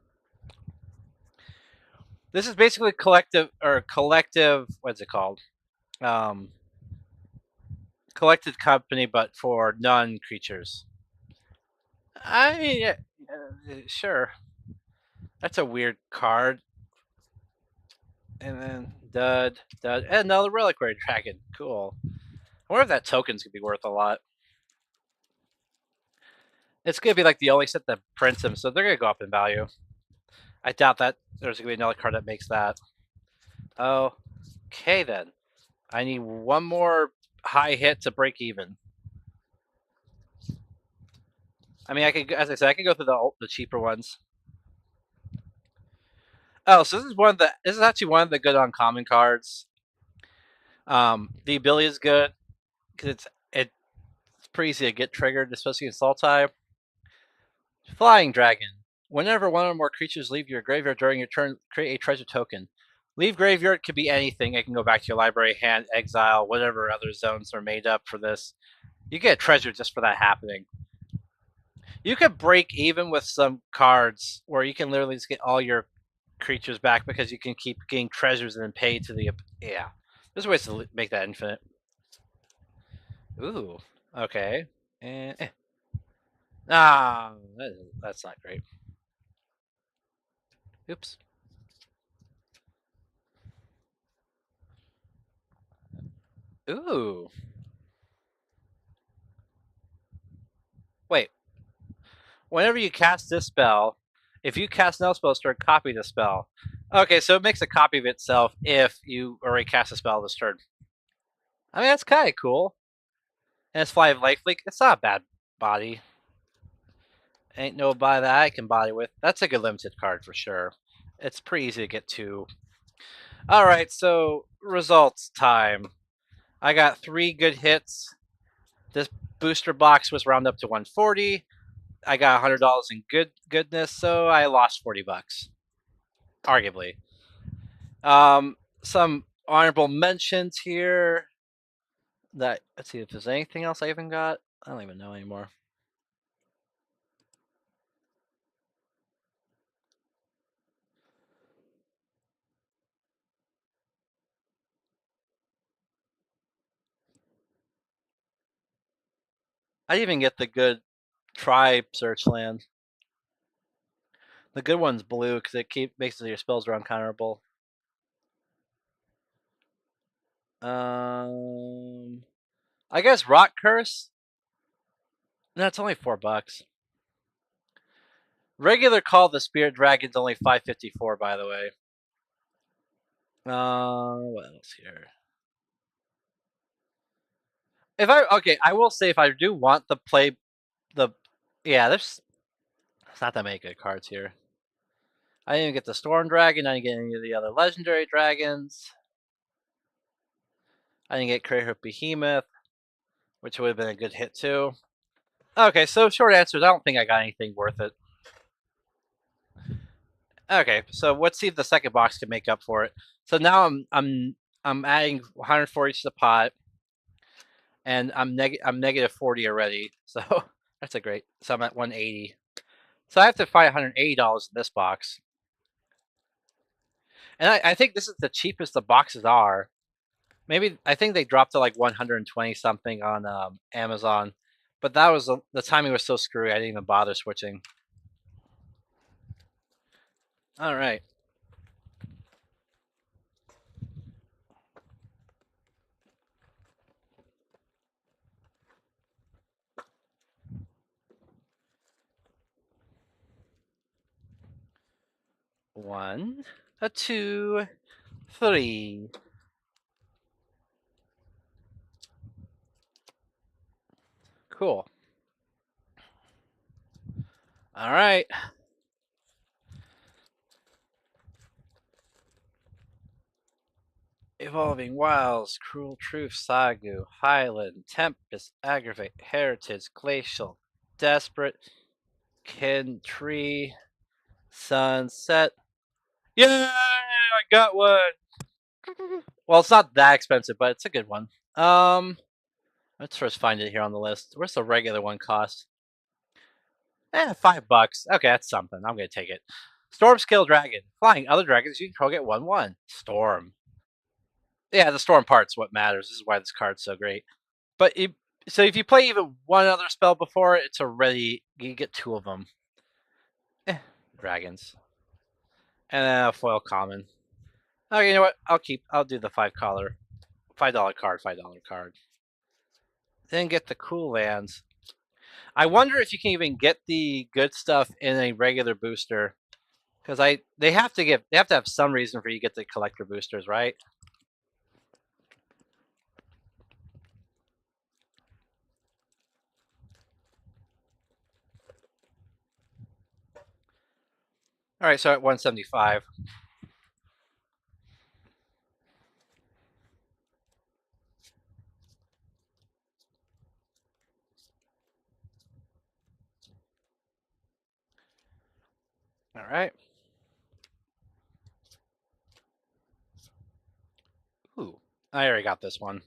This is basically collective. What's it called? Collected company, but for non-creatures. I mean, yeah, sure. That's a weird card. And then dud, and another reliquary dragon. Cool. I wonder if that token's gonna be worth a lot. It's gonna be like the only set that prints them, so they're gonna go up in value. I doubt that there's gonna be another card that makes that. Oh, okay then. I need one more high hit to break even. I mean, I could, as I said, I could go through the cheaper ones. Oh, so this is actually one of the good uncommon cards. The ability is good because it's pretty easy to get triggered, especially in Soul type. Flying Dragon. Whenever one or more creatures leave your graveyard during your turn, create a treasure token. Leave graveyard could be anything. It can go back to your library, hand, exile, whatever other zones are made up for this. You get a treasure just for that happening. You could break even with some cards where you can literally just get all your creatures back because you can keep getting treasures and then pay to the yeah. There's ways to make that infinite. Ooh, okay. And that's not great. Oops. Ooh. Wait. Whenever you cast this spell, if you cast no spell this turn, copy the spell. Okay, so it makes a copy of itself if you already cast a spell this turn. I mean, that's kind of cool. And it's Fly of Life Leak. It's not a bad body. Ain't no body that I can body with. That's a good limited card for sure. It's pretty easy to get to. Alright, so results time. I got 3 good hits. This booster box was round up to 140. I got $100 in goodness, so I lost 40 bucks. Arguably. Some honorable mentions here. That let's see if there's anything else I even got. I don't even know anymore. I didn't even get the good tribe search land. The good one's blue because it makes your spells are uncounterable. I guess Rock Curse. No, it's only $4. Regular Call of the Spirit Dragon's only $5.54, by the way. What else here? I will say if I do want to play there's not that many good cards here. I didn't even get the Storm Dragon. I didn't get any of the other legendary dragons. I didn't get Crater Behemoth, which would have been a good hit too. Okay, so short answers. I don't think I got anything worth it. Okay, so let's see if the second box can make up for it. So now I'm adding 140 to the pot, and I'm negative 40 already. So that's a great. So I'm at 180. So I have to find $180 in this box, and I think this is the cheapest the boxes are. Maybe I think they dropped to like 120 something on Amazon, but that was the timing was so screwy. I didn't even bother switching. All right. One, a two, three. Cool. All right. Evolving Wilds, Cruel Truth, Sagu, Highland, Tempest, Aggravate, Heritage, Glacial, Desperate, Kin Tree, Sunset. Yeah, I got one. Well, it's not that expensive, but it's a good one. Let's first find it here on the list. Where's the regular one cost? $5. Okay, that's something. I'm gonna take it. Storm Scale Dragon. Flying other dragons, you can control get 1/1. Storm. Yeah, the storm part's what matters. This is why this card's so great. But so if you play even one other spell before it, it's already you get 2 of them. Dragons. And then a foil common. Okay, you know what? I'll do the $5 card, $5 card. Then get the cool lands. I wonder if you can even get the good stuff in a regular booster. Because they have to have some reason for you to get the collector boosters, right? All right, so at 175. All right. Ooh, I already got this one.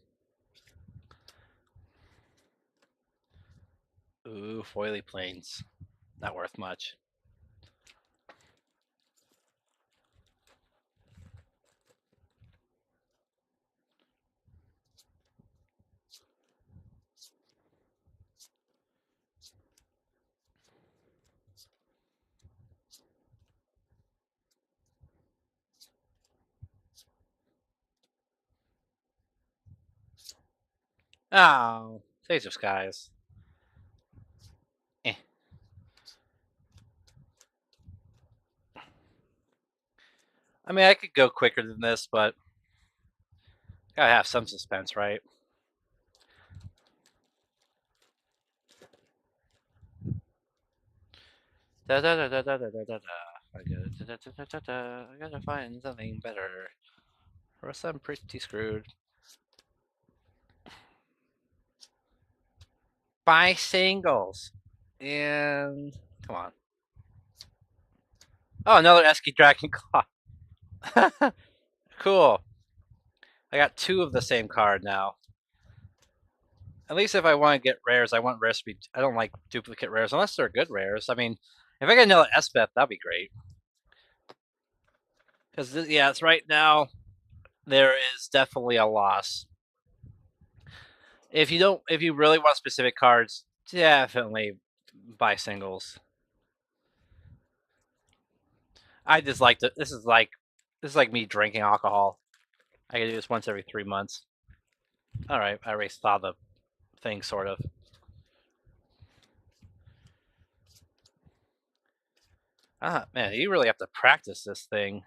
Ooh, foily plains. Not worth much. Oh, Sage of Skies. Eh. I mean, I could go quicker than this, but gotta have some suspense, right? Da da da da da da da da. I gotta find something better. Or else I'm pretty screwed. Buy singles. And come on. Oh, another Esky Dragon Claw. Cool. I got two of the same card now. At least if I want to get rares, I want rares to be. I don't like duplicate rares unless they're good rares. I mean, if I get another Espeth, that'd be great. Because yeah, it's right now. There is definitely a loss. If you really want specific cards, definitely buy singles. I just like to. This is like me drinking alcohol. I can do this once every 3 months. All right, I already saw the thing, sort of. Ah, man, you really have to practice this thing.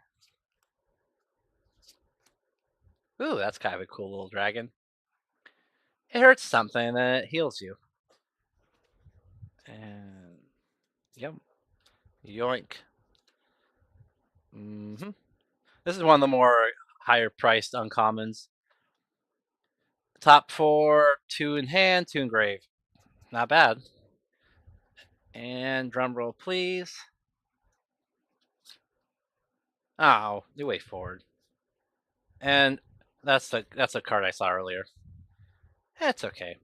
Ooh, that's kind of a cool little dragon. It hurts something, and then it heals you. And yep, yoink. This is one of the more higher priced uncommons. Top 4, 2 in hand, 2 in grave. Not bad. And drum roll, please. Oh, new way forward. And that's the card I saw earlier. It's okay.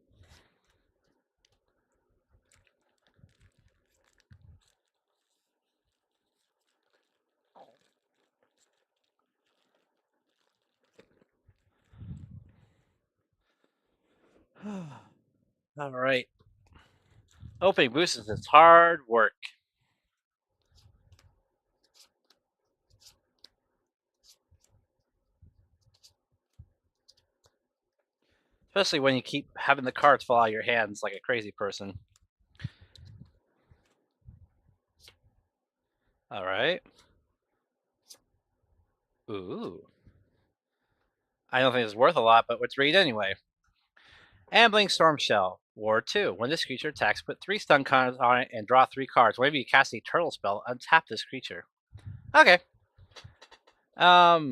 All right. Opening boosters is hard work. Especially when you keep having the cards fall out of your hands like a crazy person. All right. Ooh. I don't think it's worth a lot, but let's read anyway. Ambling Storm Shell. War 2. When this creature attacks, put 3 stun cards on it and draw 3 cards. Whenever you cast a turtle spell, untap this creature. Okay. Yeah,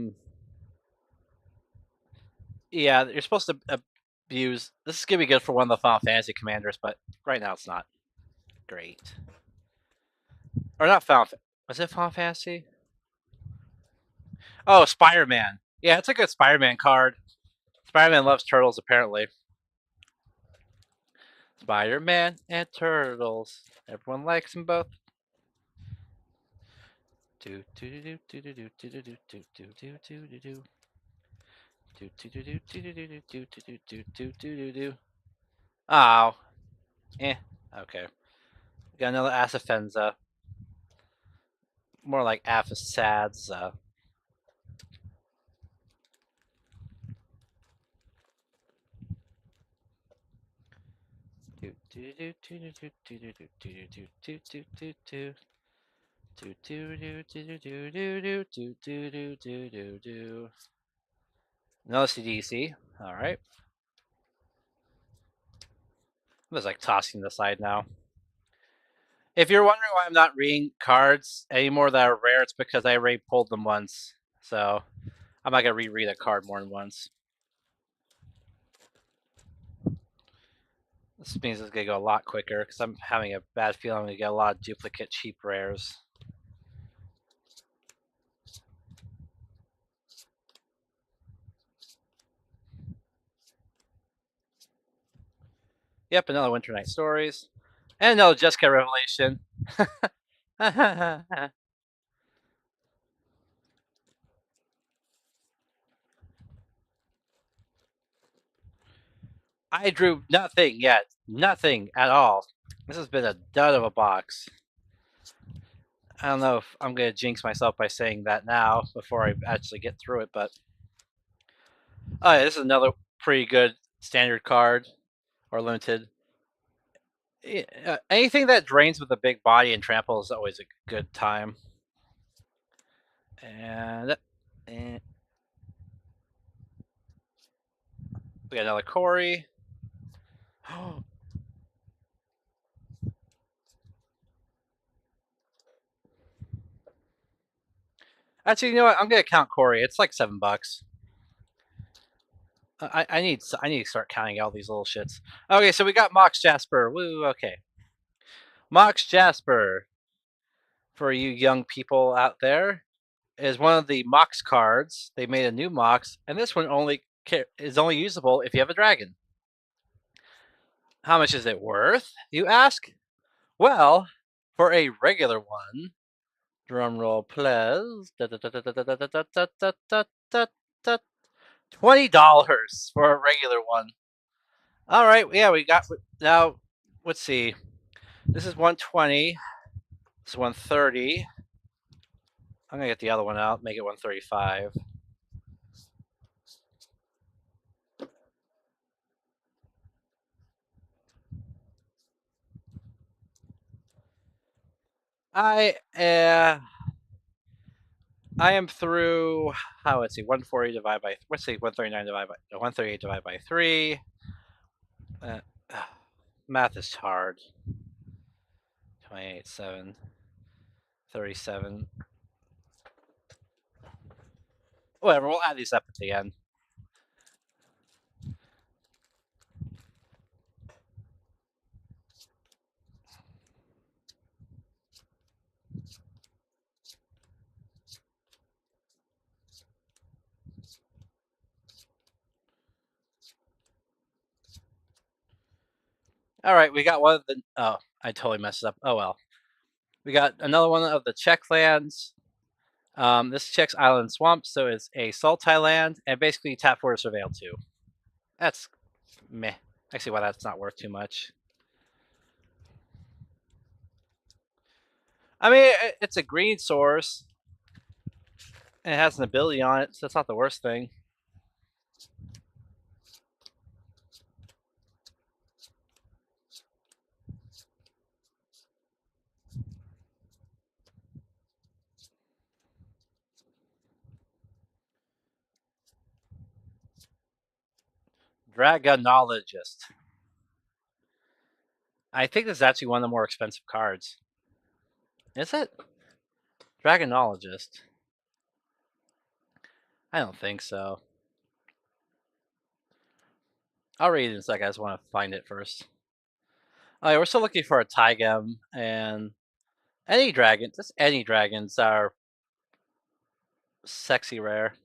you're supposed to abuse. This is gonna be good for one of the Final Fantasy commanders, but right now it's not great. Or not Final. Was it Final Fantasy? Oh, Spider-Man. Yeah, it's a good Spider-Man card. Spider-Man loves turtles, apparently. Spider-Man and turtles. Everyone likes them both. Do do do do do do do do do do do do do do do. Do do do do do do do do do do do do do do. Oh. Okay. Got another Asaphenzza. More like Aphsadza. Do do do do do do do do do do do do do do do. Do do do do do do do do do do do do do. No CDC. All right. I'm just like tossing the side now. If you're wondering why I'm not reading cards anymore that are rare, it's because I already pulled them once. So I'm not gonna reread a card more than once. This means it's gonna go a lot quicker because I'm having a bad feeling I'm gonna get a lot of duplicate cheap rares. Yep, another Winter Night Stories. And another Jessica Revelation. I drew nothing yet. Nothing at all. This has been a dud of a box. I don't know if I'm going to jinx myself by saying that now before I actually get through it, but... Oh, yeah, this is another pretty good standard card. or limited. Anything that drains with a big body and trample is always a good time. And we got another Corey. Actually, you know what? I'm gonna count Corey. It's like $7. I need to start counting all these little shits. Okay, so we got Mox Jasper. Woo. Okay, Mox Jasper, for you young people out there, is one of the Mox cards. They made a new Mox, and this one is only usable if you have a dragon. How much is it worth, you ask? Well, for a regular one, drum roll please, $20 for a regular one. All right, yeah, we got now. Let's see. This is 120. This is 130. I'm gonna get the other one out, make it 135. I I am through. How let's see, 140 divided by. Let's see, 139 divided by 138 divided by 3. Uh, math is hard. 28, 7, 37. Whatever. We'll add these up at the end. All right, we got one of the. Oh, I totally messed up. Oh well. We got another one of the Czech lands. This checks island swamp, so it's a Sultai land, and basically tap for a surveil too. That's meh. Actually, well, that's not worth too much. I mean, it's a green source, and it has an ability on it, so that's not the worst thing. Dragonologist. I think this is actually one of the more expensive cards. Is it? Dragonologist. I don't think so. I'll read it in a sec. I just want to find it first. We're still looking for a Taigem and any dragon. Just any dragons are sexy rare.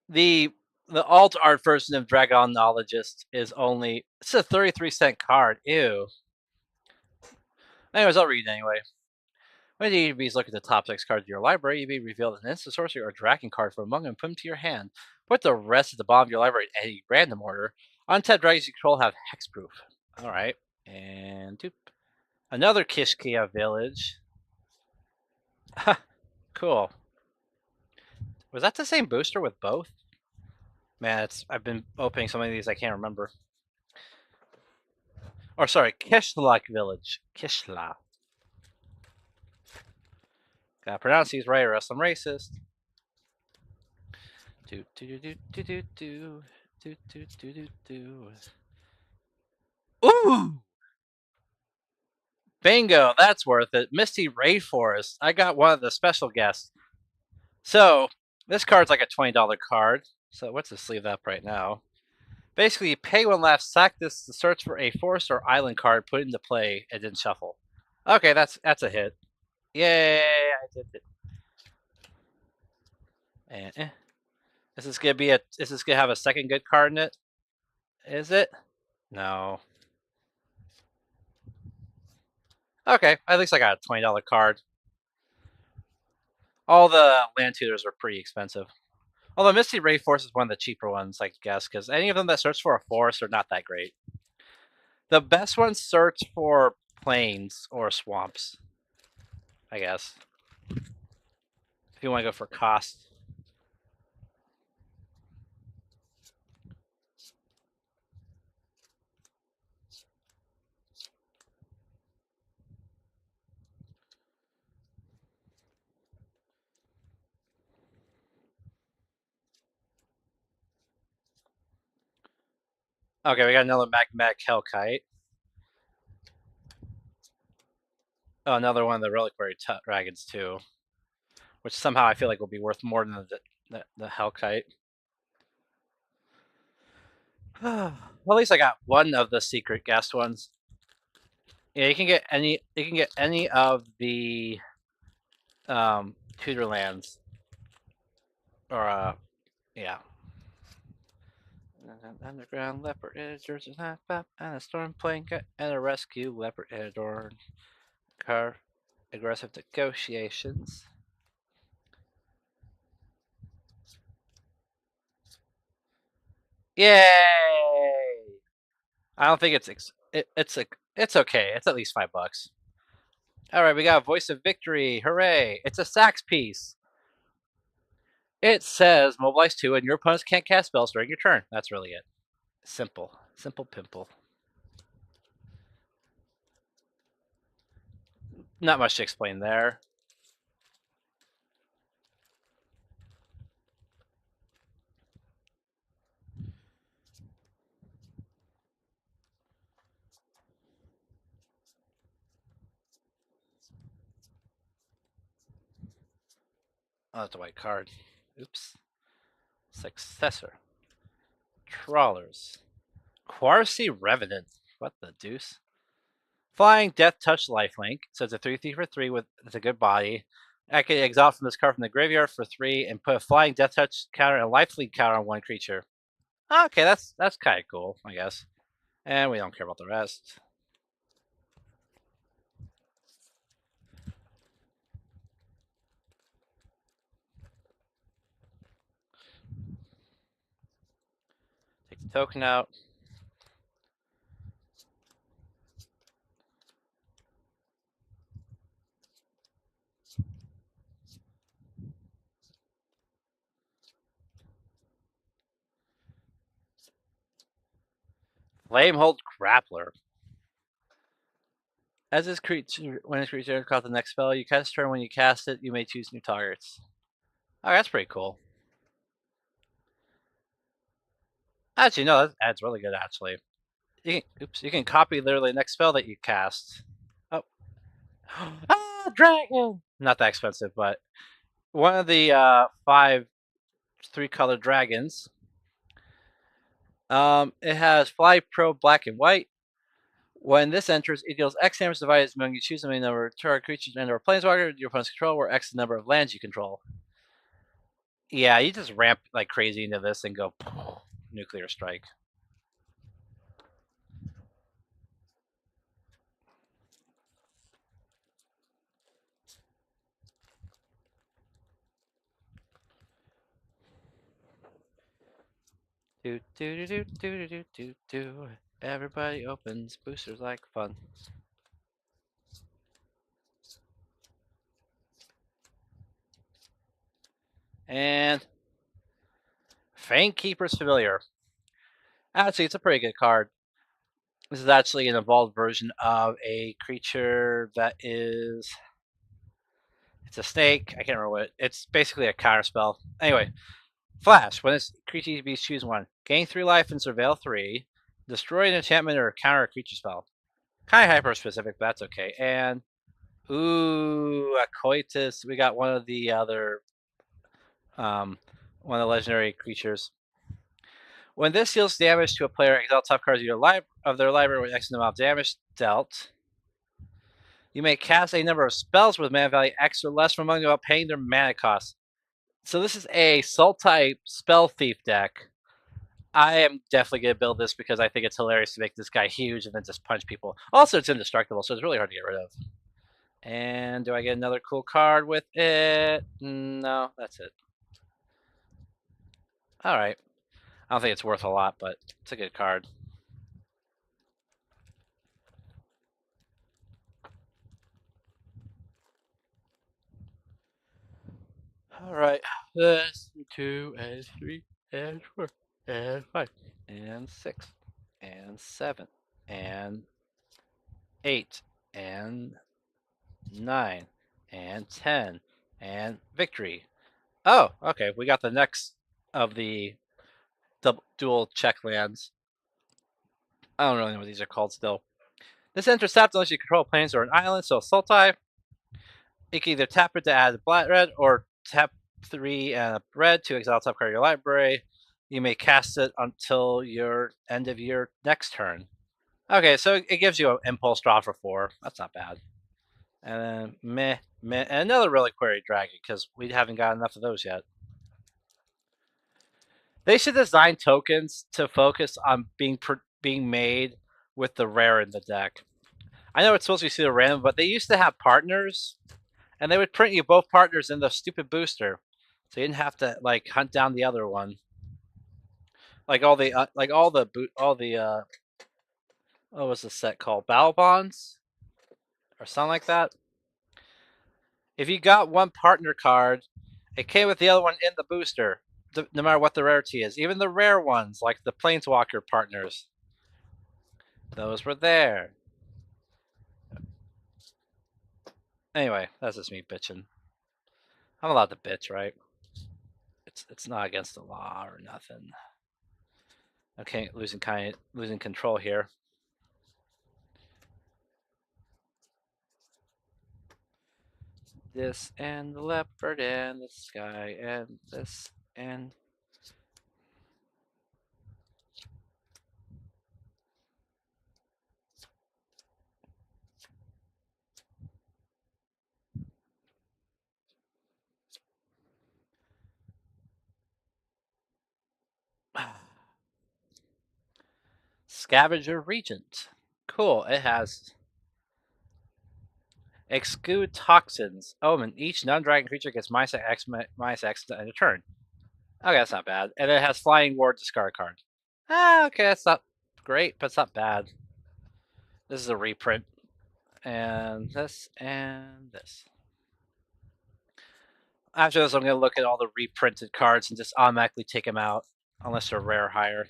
The alt art version of Dragonologist is only it's a 33-cent card. Ew. Anyways, I'll read it anyway. When the EVs look at the top 6 cards of your library, you may reveal an instant sorcery or dragon card from among them and put them to your hand. Put the rest at the bottom of your library in any random order. Untapped dragons you control have hexproof. Alright. And doop. Another Kishkia village. Cool. Was that the same booster with both? Man, I've been opening so many of these I can't remember. Or sorry, Kishlak village. Kishla. Gotta pronounce these right or else I'm racist. Do do do do do do do do do do do. Ooh! Bingo, that's worth it. Misty Rainforest. I got one of the special guests. So, this card's like a $20 card. So, let's just leave that up right now. Basically, you pay 1 life, sack this to search for a forest or island card, put it into play, and then shuffle. Okay, that's a hit. Yay, I did it. And Is this gonna have a second good card in it? Is it? No. Okay, at least I got a $20 card. All the land tutors are pretty expensive. Although Misty Rainforest is one of the cheaper ones, I guess, because any of them that search for a forest are not that great. The best ones search for plains or swamps, I guess. If you want to go for cost. Okay, we got another magmatic Hellkite. Oh, another one of the reliquary dragons too, which somehow I feel like will be worth more than the Hellkite. Well, at least I got one of the secret guest ones. Yeah, you can get any. You can get any of the Tudor lands, or yeah. An underground leopard editors and a storm blanket and a rescue leopard editor car. Aggressive negotiations. Yay! I don't think it's okay. It's at least $5. All right, we got Voice of Victory. Hooray! It's a sax piece. It says mobilize 2 and your opponents can't cast spells during your turn. That's really it. Simple. Simple pimple. Not much to explain there. Oh, that's a white card. Oops. Successor. Trawlers. Quarcy Revenant. What the deuce? Flying Death Touch Lifelink. So it's a 3/3 for 3 with a good body. I can exhaust from this card from the graveyard for 3 and put a Flying Death Touch counter and a Lifelink counter on one creature. Okay, that's kind of cool, I guess. And we don't care about the rest. Take the token out. Flamehold Grappler. As this creature, when this creature calls the next spell, you cast turn. When you cast it, you may choose new targets. Oh, that's pretty cool. Actually, no, that's really good. Actually, you can copy literally the next spell that you cast. Oh, dragon! Not that expensive, but one of the 5 3-color dragons. It has Fly Pro Black and White. When this enters, it deals X damage divided among you choose a number of target creatures and or planeswalker your opponent's control, where X is the number of lands you control. Yeah, you just ramp like crazy into this and go nuclear strike. Do do do do do do do do. Everybody opens boosters like fun. And Fangkeeper's Familiar. Actually, it's a pretty good card. This is actually an evolved version of a creature that is. It's a snake. I can't remember what. It's basically a counter spell. Anyway, Flash. When this creature beast choose one, gain 3 life and surveil 3. Destroy an enchantment or counter a creature spell. Kind of hyper specific, but that's okay. And ooh, a coitus. We got one of the other, one of the legendary creatures. When this deals damage to a player, exile top cards of their library with X amount of damage dealt. You may cast a number of spells with mana value X or less from among them without paying their mana cost. So this is a Soul type Spell Thief deck. I am definitely going to build this because I think it's hilarious to make this guy huge and then just punch people. Also, it's indestructible, so it's really hard to get rid of. And do I get another cool card with it? No, that's it. All right. I don't think it's worth a lot, but it's a good card. All right. 2 and 3 and 4 and 5 and 6 and 7 and 8 and 9 and 10 and victory. Oh, okay. We got the next of the dual check lands. I don't really know what these are called still. This intercept unless you control planes or an island, so Sultai. You can either tap it to add a black red or tap 3 and a red to exile top card of your library. You may cast it until your end of your next turn. Okay, so it gives you an impulse draw for 4. That's not bad. And then and another Reliquary Dragon, because we haven't got enough of those yet. They should design tokens to focus on being made with the rare in the deck. I know it's supposed to be super random, but they used to have partners, and they would print you both partners in the stupid booster, so you didn't have to like hunt down the other one. Like all the what was the set called? Battle Bonds or something like that. If you got one partner card, it came with the other one in the booster, no matter what the rarity is. Even the rare ones, like the Planeswalker partners, those were there. Anyway, that's just me bitching. I'm allowed to bitch, right? It's not against the law or nothing. Okay, losing control here. This and the leopard and the sky and this and Scavenger Regent. Cool. It has exude toxins. Oh, and each non-dragon creature gets -X -X in a turn. Okay, that's not bad. And it has Flying Ward discard card. Okay, that's not great, but it's not bad. This is a reprint. And this and this. After this, I'm going to look at all the reprinted cards and just automatically take them out, unless they're rare higher.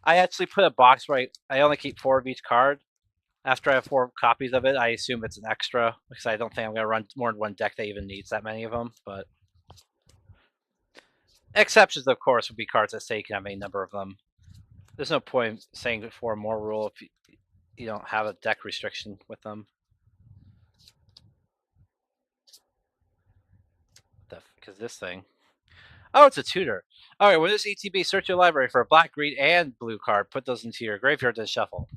I actually put a box where I only keep 4 of each card. After I have 4 copies of it, I assume it's an extra, because I don't think I'm going to run more than one deck that even needs that many of them. But exceptions, of course, would be cards that say you can have any number of them. There's no point saying 4 more rule if you don't have a deck restriction with them. Because this thing. Oh, it's a tutor. All right, when this ETB, search your library for a black, green, and blue card. Put those into your graveyard to shuffle.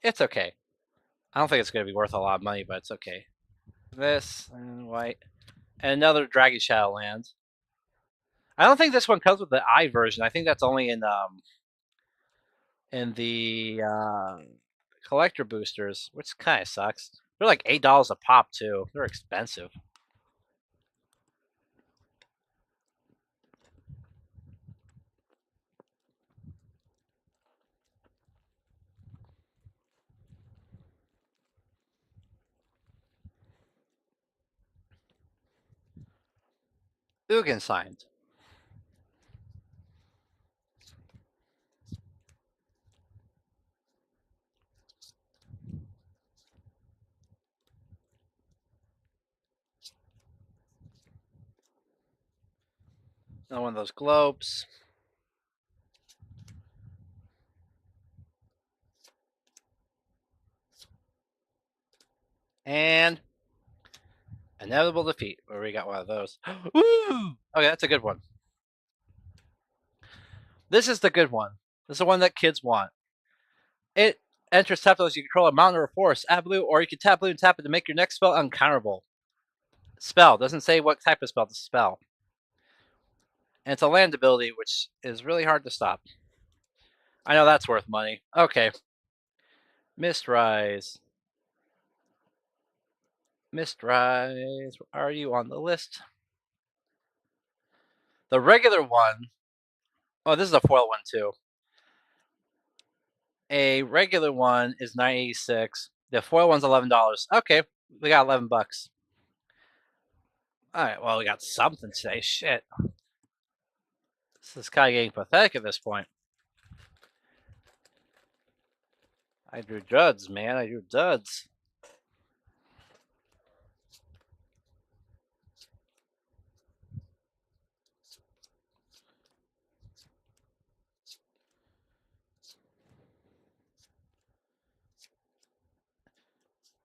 It's okay. I don't think it's going to be worth a lot of money, but it's okay. This and white. And another Dragon Shadow land. I don't think this one comes with the I version. I think that's only in the collector boosters, which kind of sucks. They're like $8 a pop too. They're expensive. Ugin signed. Another one of those globes. And inevitable defeat. Where we got one of those. Woo! Okay, that's a good one. This is the good one. This is the one that kids want. It enters tap those you control a mountain or a forest. Add blue, or you can tap blue and tap it to make your next spell uncounterable. Spell doesn't say what type of spell. It's a spell. And it's a land ability, which is really hard to stop. I know that's worth money. Okay. Mistrise. Mistrise. Are you on the list? The regular one. Oh, this is a foil one too. A regular one is $9.86. The foil one's $11. Okay, we got $11. All right, well, we got something today. Shit. This is kind of getting pathetic at this point. I drew duds, man. I drew duds.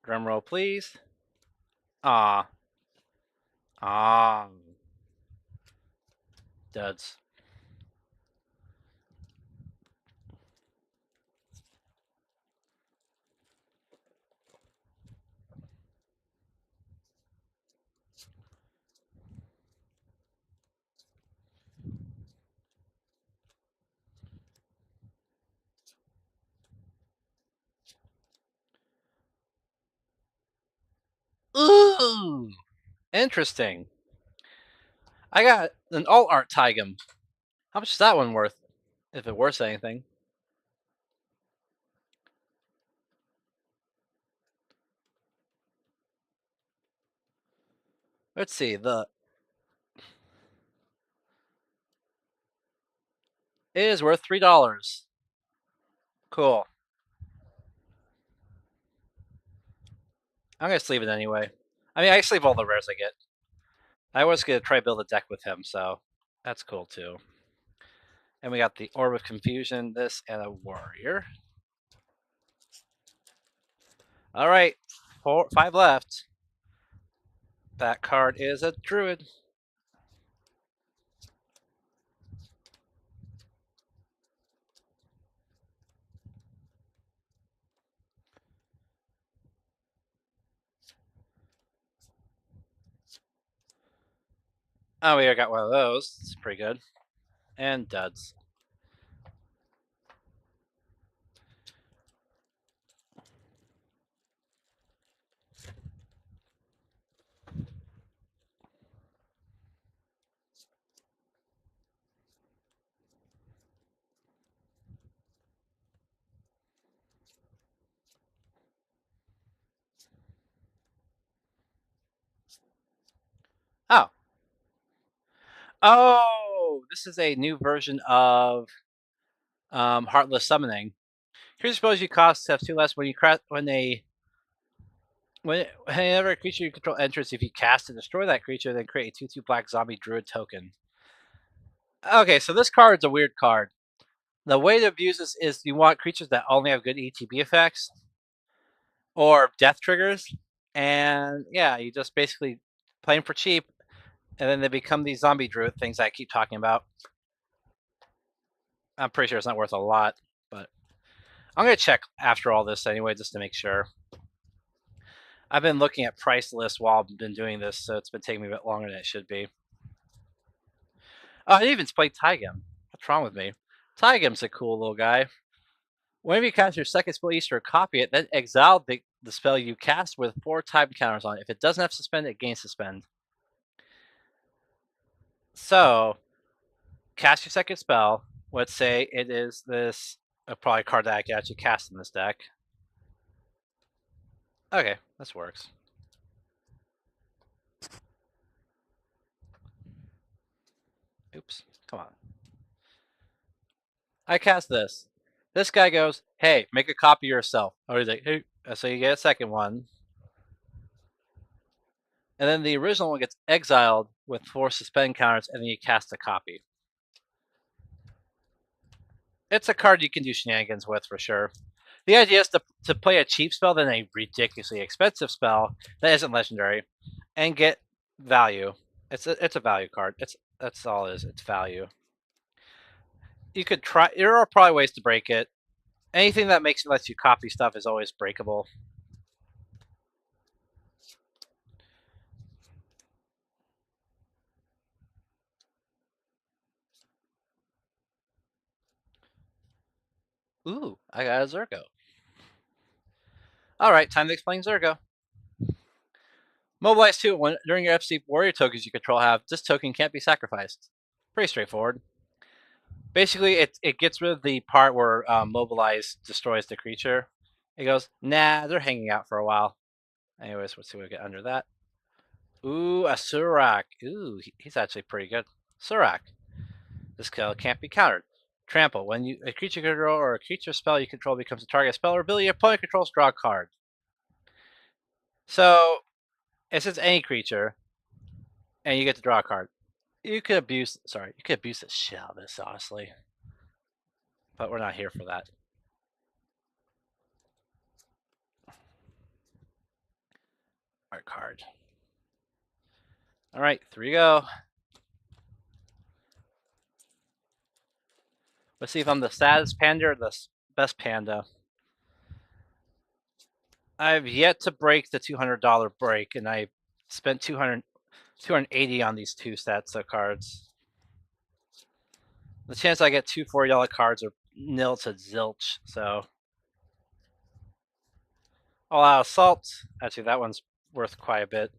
Drum roll, please. Ah. Ah. Duds. Ooh. Interesting. I got an alt art Tigum. How much is that one worth? If it worth anything. Let's see. It is worth $3. Cool. I'm gonna sleeve it anyway. I mean, I sleeve all the rares I get. I was gonna try to build a deck with him, so that's cool too. And we got the Orb of Confusion, this, and a Warrior. All right, 5 left. That card is a Druid. Oh, we got one of those. It's pretty good. And duds. Oh. Oh, this is a new version of Heartless Summoning. Here's suppose you cost have 2 less when you whenever a creature you control enters, if you cast and destroy that creature, then create a 2/2 black zombie druid token. Okay, so this card's a weird card. The way to abuse this is you want creatures that only have good ETB effects or death triggers, and yeah, you just basically play them for cheap, and then they become these zombie druid things I keep talking about. I'm pretty sure it's not worth a lot, but I'm gonna check after all this anyway, just to make sure. I've been looking at price lists while I've been doing this, so it's been taking me a bit longer than it should be. Oh, I didn't even play Tigum. What's wrong with me? Tigum's a cool little guy. Whenever you cast your second spell East or copy it, then exile the spell you cast with 4 time counters on it. If it doesn't have suspend, it gains suspend. So, cast your second spell. Let's say it is this, probably a card that I can actually cast in this deck. Okay, this works. Oops, come on. I cast this. This guy goes, hey, make a copy yourself. Oh, he's like, hey. So you get a second one. And then the original one gets exiled with 4 suspend counters, and then you cast a copy. It's a card you can do shenanigans with for sure. The idea is to play a cheap spell, then a ridiculously expensive spell that isn't legendary, and get value. It's a value card. That's all it is. It's value. You could try. There are probably ways to break it. Anything that lets you copy stuff is always breakable. Ooh, I got a Zergo. All right, time to explain Zergo. Mobilize 2. During your FC warrior tokens you control have, this token can't be sacrificed. Pretty straightforward. Basically, it gets rid of the part where mobilize destroys the creature. It goes, nah, they're hanging out for a while. Anyways, let's see what we get under that. Ooh, a Surak. Ooh, he's actually pretty good. Surak. This kill can't be countered. Trample. When a creature you control or a creature spell you control becomes a target spell or ability your opponent controls, draw a card. So, if it's any creature, and you get to draw a card, you could abuse the shit out of this, honestly. But we're not here for that. art card. All right, 3 go. Let's see if I'm the saddest panda or the best panda. I've yet to break the $200 break, and I spent 280 on these 2 sets of cards. The chance I get 2 $40 cards are nil to zilch, so. All out assault. Actually, that one's worth quite a bit.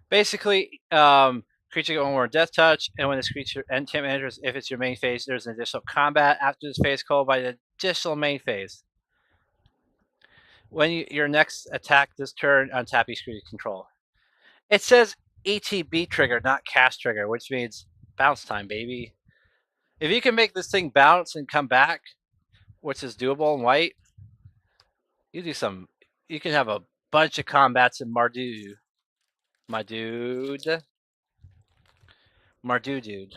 Basically, creature get 1 more death touch, and when this creature enchantment enters, if it's your main phase, there's an additional combat after this phase called by the additional main phase. When your next attack this turn, untap each creature control. It says ETB trigger, not cast trigger, which means bounce time, baby. If you can make this thing bounce and come back, which is doable in white, you do some. You can have a bunch of combats in Mardu. My dude. Mardu dude.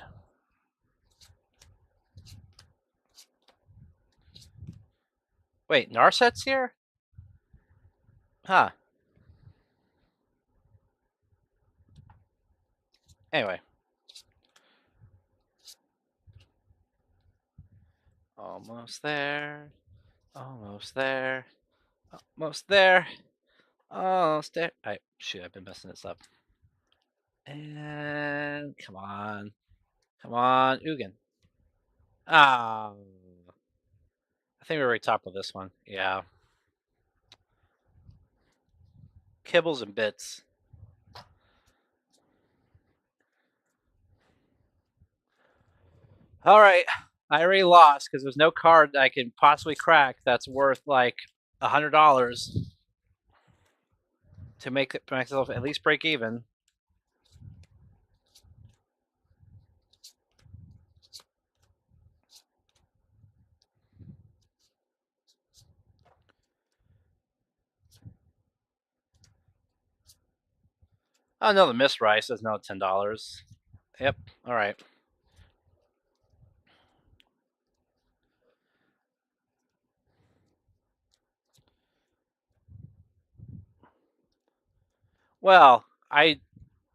Wait, Narset's here? Huh. Anyway. Almost there. Almost there. Almost there. Almost there. Shoot, I've been messing this up. And come on. Come on, Ugin. I think we're right top of this one. Yeah. Kibbles and bits. All right. I already lost because there's no card I can possibly crack that's worth like $100 to make myself at least break even. Oh, no, the Mist Rice is now $10. Yep. All right. Well, I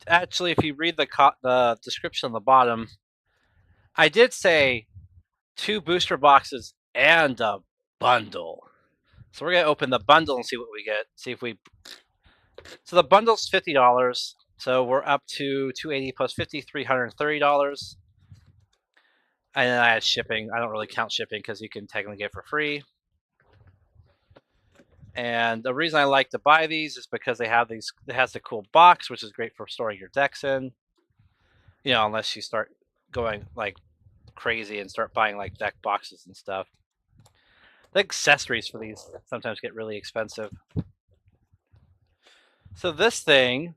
actually, if you read the description on the bottom, I did say 2 booster boxes and a bundle. So we're gonna open the bundle and see what we get. See if we. So the bundle's $50. So we're up to 280 plus 50, $330. And then I had shipping. I don't really count shipping because you can technically get it for free. And the reason I like to buy these is because they have these. It has the cool box, which is great for storing your decks in. You know, unless you start going like crazy and start buying like deck boxes and stuff. The accessories for these sometimes get really expensive. So this thing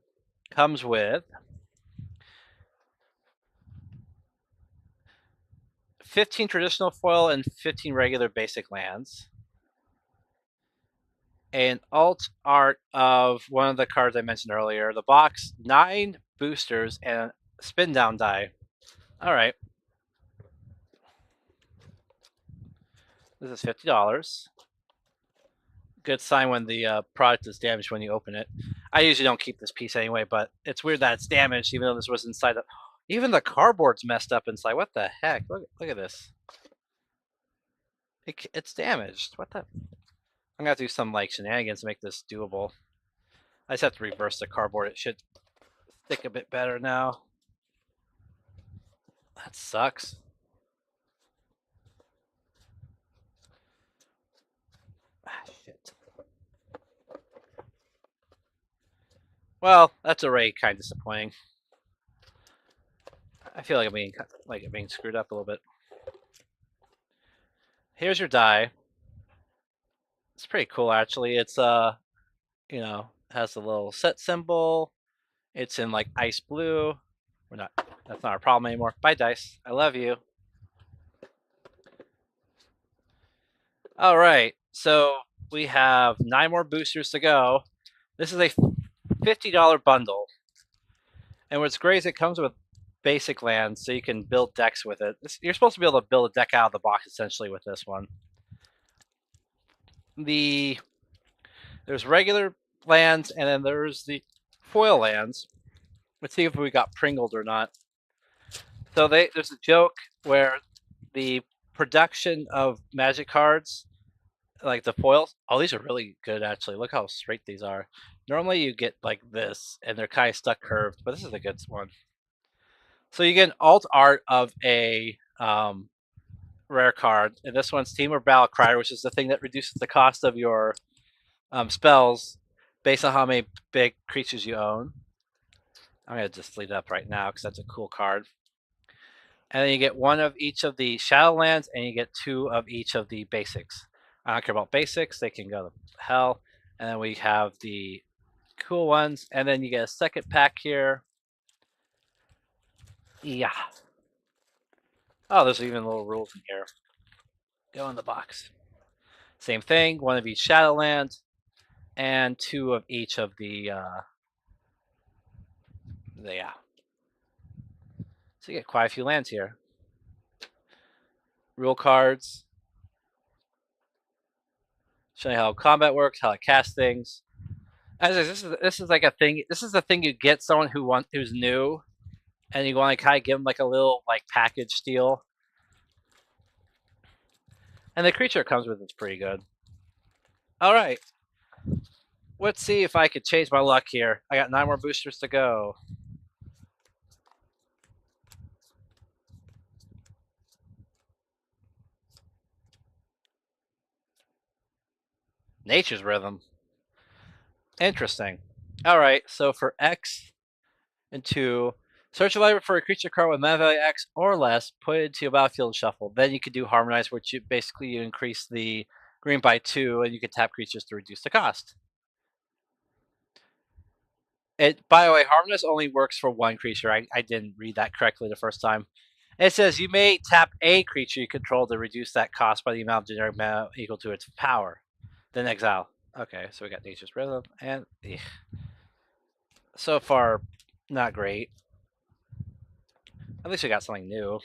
comes with 15 traditional foil and 15 regular basic lands. An alt art of one of the cards I mentioned earlier. The box, 9 boosters, and a spin down die. All right. This is $50. Good sign when the product is damaged when you open it. I usually don't keep this piece anyway, but it's weird that it's damaged, even though this was inside. Even the cardboard's messed up inside. What the heck? Look at this. It's damaged. What the? I'm gonna have to do some like shenanigans to make this doable. I just have to reverse the cardboard. It should stick a bit better now. That sucks. Shit. Well, that's already kind of disappointing. I feel like I'm being screwed up a little bit. Here's your die. It's pretty cool, actually. It's you know, has a little set symbol. It's in like ice blue. We're not. That's not our problem anymore. Bye, dice. I love you. All right. So we have 9 more boosters to go. This is a $50 bundle. And what's great is it comes with basic lands, so you can build decks with it. You're supposed to be able to build a deck out of the box, essentially, with this one. The There's regular lands, and then there's the foil lands. Let's see if we got pringled or not. So there's a joke where the production of magic cards, like the foils, oh, these are really good actually. Look how straight these are. Normally you get like this, and they're kind of stuck curved, but this is a good one. So you get an alt art of a rare card, and this one's Team or Battle Crier, which is the thing that reduces the cost of your spells based on how many big creatures you own. I'm gonna just leave it up right now because that's a cool card. And then you get one of each of the Shadowlands, and you get two of each of the basics. I don't care about basics; they can go to hell. And then we have the cool ones, and then you get a second pack here. Yeah. Oh, there's even little rules in here. Go in the box. Same thing. One of each Shadowland, and two of each of the yeah. So you get quite a few lands here. Rule cards, showing how combat works, how to cast things. As this is like a thing. This is the thing you get someone who's new, and you want to kind of give them like a little like package deal. And the creature it comes with is pretty good. All right, let's see if I could change my luck here. I got 9 more boosters to go. Nature's Rhythm. Interesting. All right, so for X and 2, search your library for a creature card with mana value X or less, put it into your battlefield and shuffle. Then you could do Harmonize, which you increase the green by 2, and you can tap creatures to reduce the cost. By the way, Harmonize only works for one creature. I didn't read that correctly the first time. It says you may tap a creature you control to reduce that cost by the amount of generic mana equal to its power. Then exile. Okay, so we got Nature's Rhythm, and so far, not great. At least we got something new.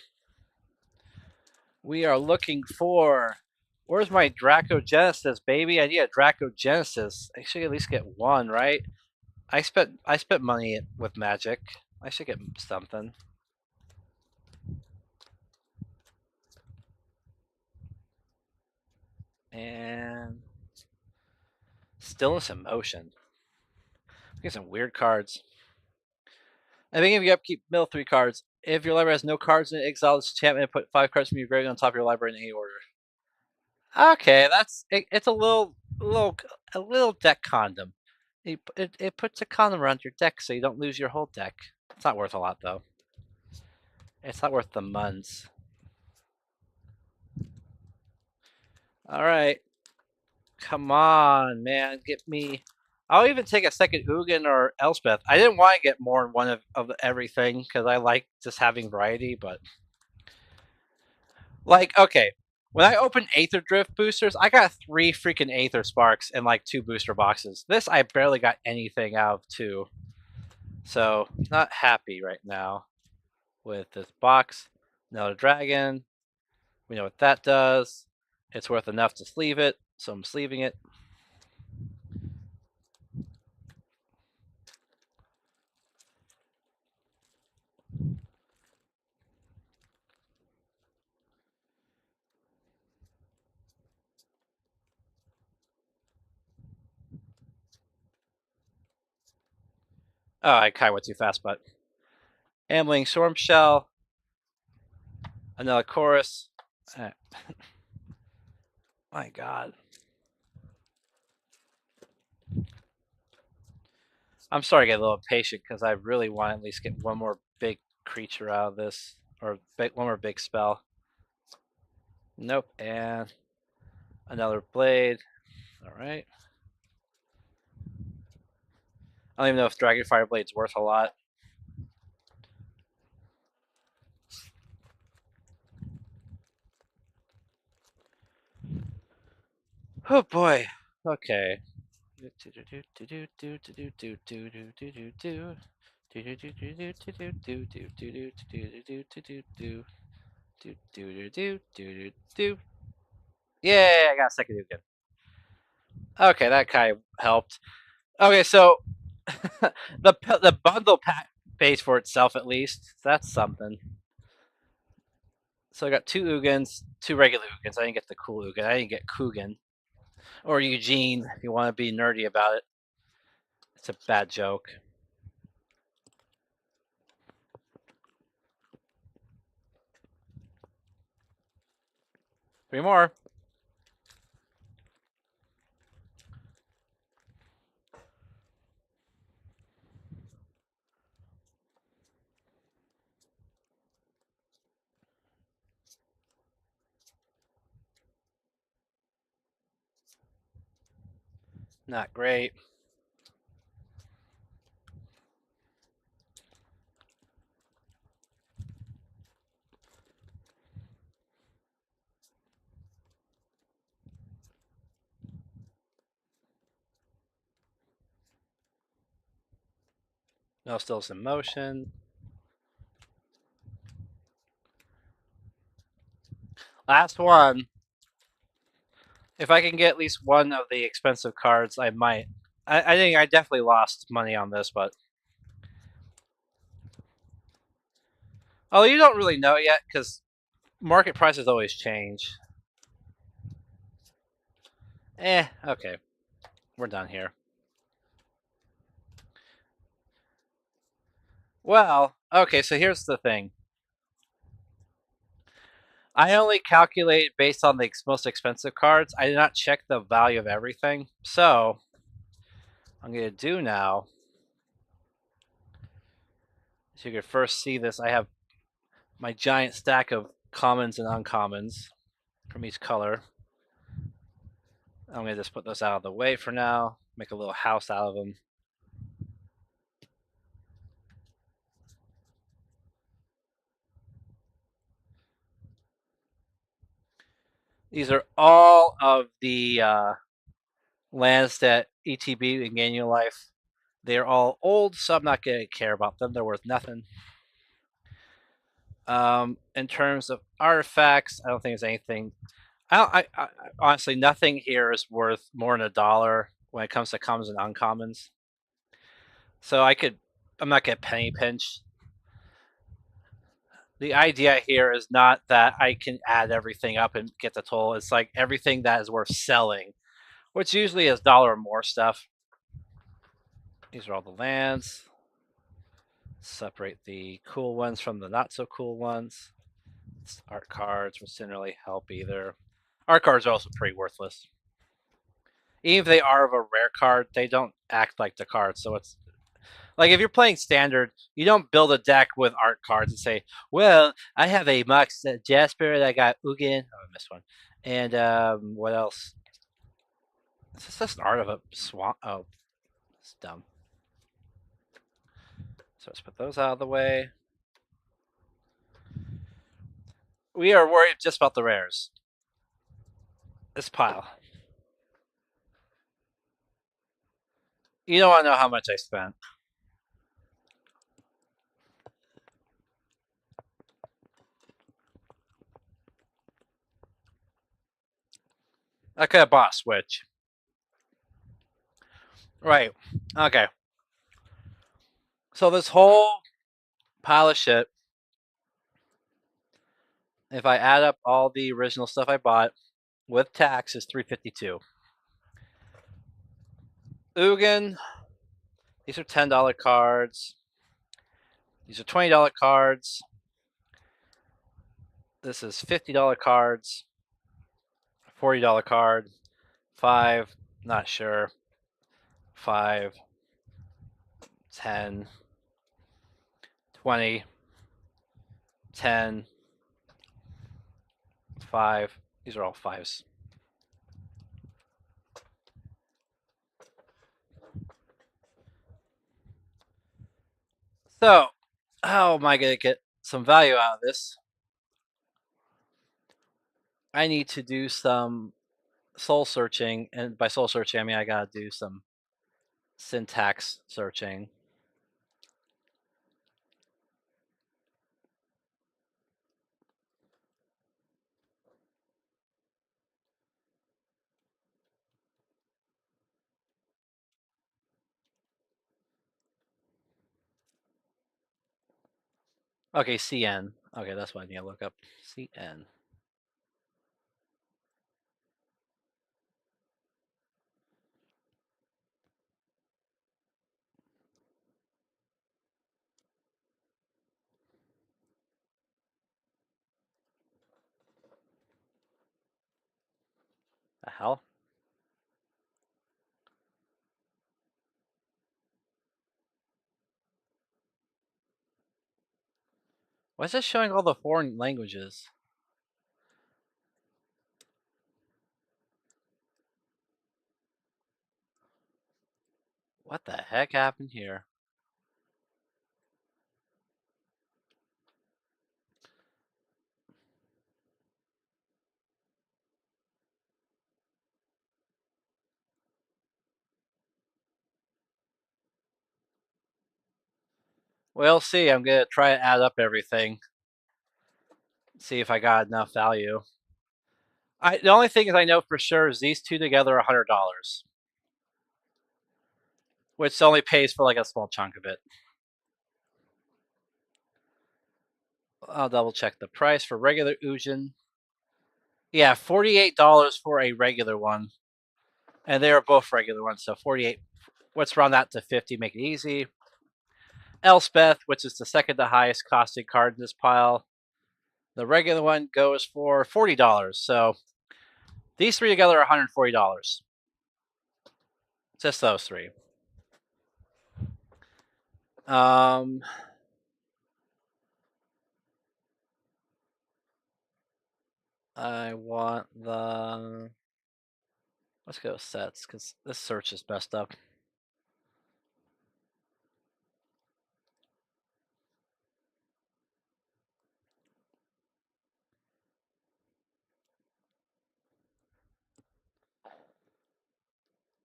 We are looking for. Where's my Dracogenesis, baby? I need a Dracogenesis. I should at least get one, right? I spent money with Magic. I should get something. And Stillness and Motion. Get some weird cards. At the beginning of your upkeep, middle 3 cards. If your library has no cards in it, exile this enchantment and put 5 cards from your graveyard on top of your library in any order. Okay, it's a little deck condom. It puts a condom around your deck so you don't lose your whole deck. It's not worth a lot though. It's not worth the muns. All right, come on, man, get me. I'll even take a second Ugin or Elspeth. I didn't want to get more than one of everything because I like just having variety, but like, okay, when I opened Aether Drift boosters, I got 3 freaking Aether Sparks and like 2 booster boxes. This I barely got anything out of 2. So, not happy right now with this box. Another dragon. We know what that does. It's worth enough to sleeve it, so I'm sleeving it. Oh, I kind of went too fast, but Ambling Storm Shell. Another chorus. My god. I'm sorry to get a little impatient because I really want to at least get one more big creature out of this, or one more big spell. Nope, and another blade. All right. I don't even know if Dragonfire Blade's worth a lot. Oh boy. Okay. Yay, I got a second Ugin. Okay, that kind of helped. Okay, so the bundle pack pays for itself at least. That's something. So I got two Ugins, two regular Ugins. I didn't get the cool Ugin. I didn't get Coogan or Eugene. If you want to be nerdy about it, it's a bad joke. Three more. Not great. No, still some motion. Last one. If I can get at least one of the expensive cards, I might. I think I definitely lost money on this, but oh, you don't really know yet because market prices always change. Okay, we're done here. Well, okay, so here's the thing. I only calculate based on the most expensive cards. I did not check the value of everything. So, I'm going to do now. So you can first see this. I have my giant stack of commons and uncommons from each color. I'm going to just put those out of the way for now. Make a little house out of them. These are all of the lands that ETB and Gain Your Life. They're all old, so I'm not going to care about them. They're worth nothing. In terms of artifacts, I don't think there's anything. I honestly, nothing here is worth more than $1 when it comes to commons and uncommons. So I'm not gonna penny pinch. The idea here is not that I can add everything up and get the total. It's like everything that is worth selling, which usually is $1 or more stuff. These are all the lands. Separate the cool ones from the not so cool ones. Art cards, which didn't really help either. Art cards are also pretty worthless. Even if they are of a rare card, they don't act like the card. So it's like if you're playing standard, you don't build a deck with art cards and say, "Well, I have a Mox Jasper and I got Ugin." Oh, I missed one. And what else? It's just an art of a swamp. Oh, it's dumb. So let's put those out of the way. We are worried just about the rares. This pile. You don't want to know how much I spent. I could have bought a Switch. Right. Okay. So this whole pile of shit, if I add up all the original stuff I bought with tax, is $352. Ugin, these are $10 cards. These are $20 cards. This is $50 cards. $40 card. 5, not sure. 5, 10, 20, 10, 5. These are all 5s. So, how am I going to get some value out of this? I need to do some soul searching, and by soul searching, I mean I got to do some syntax searching. Okay, CN. Okay, that's what I need to look up. CN. The hell? Why is it showing all the foreign languages? What the heck happened here? We'll see. I'm gonna try to add up everything. See if I got enough value. The only thing is I know for sure is these two together are $100, which only pays for like a small chunk of it. I'll double check the price for regular Ujin. Yeah, $48 for a regular one, and they are both regular ones. So 48. Let's round that to 50. Make it easy. Elspeth, which is the second to highest costing card in this pile. The regular one goes for $40. So these three together are $140. Just those three. Um, I want the. Let's go sets because this search is messed up.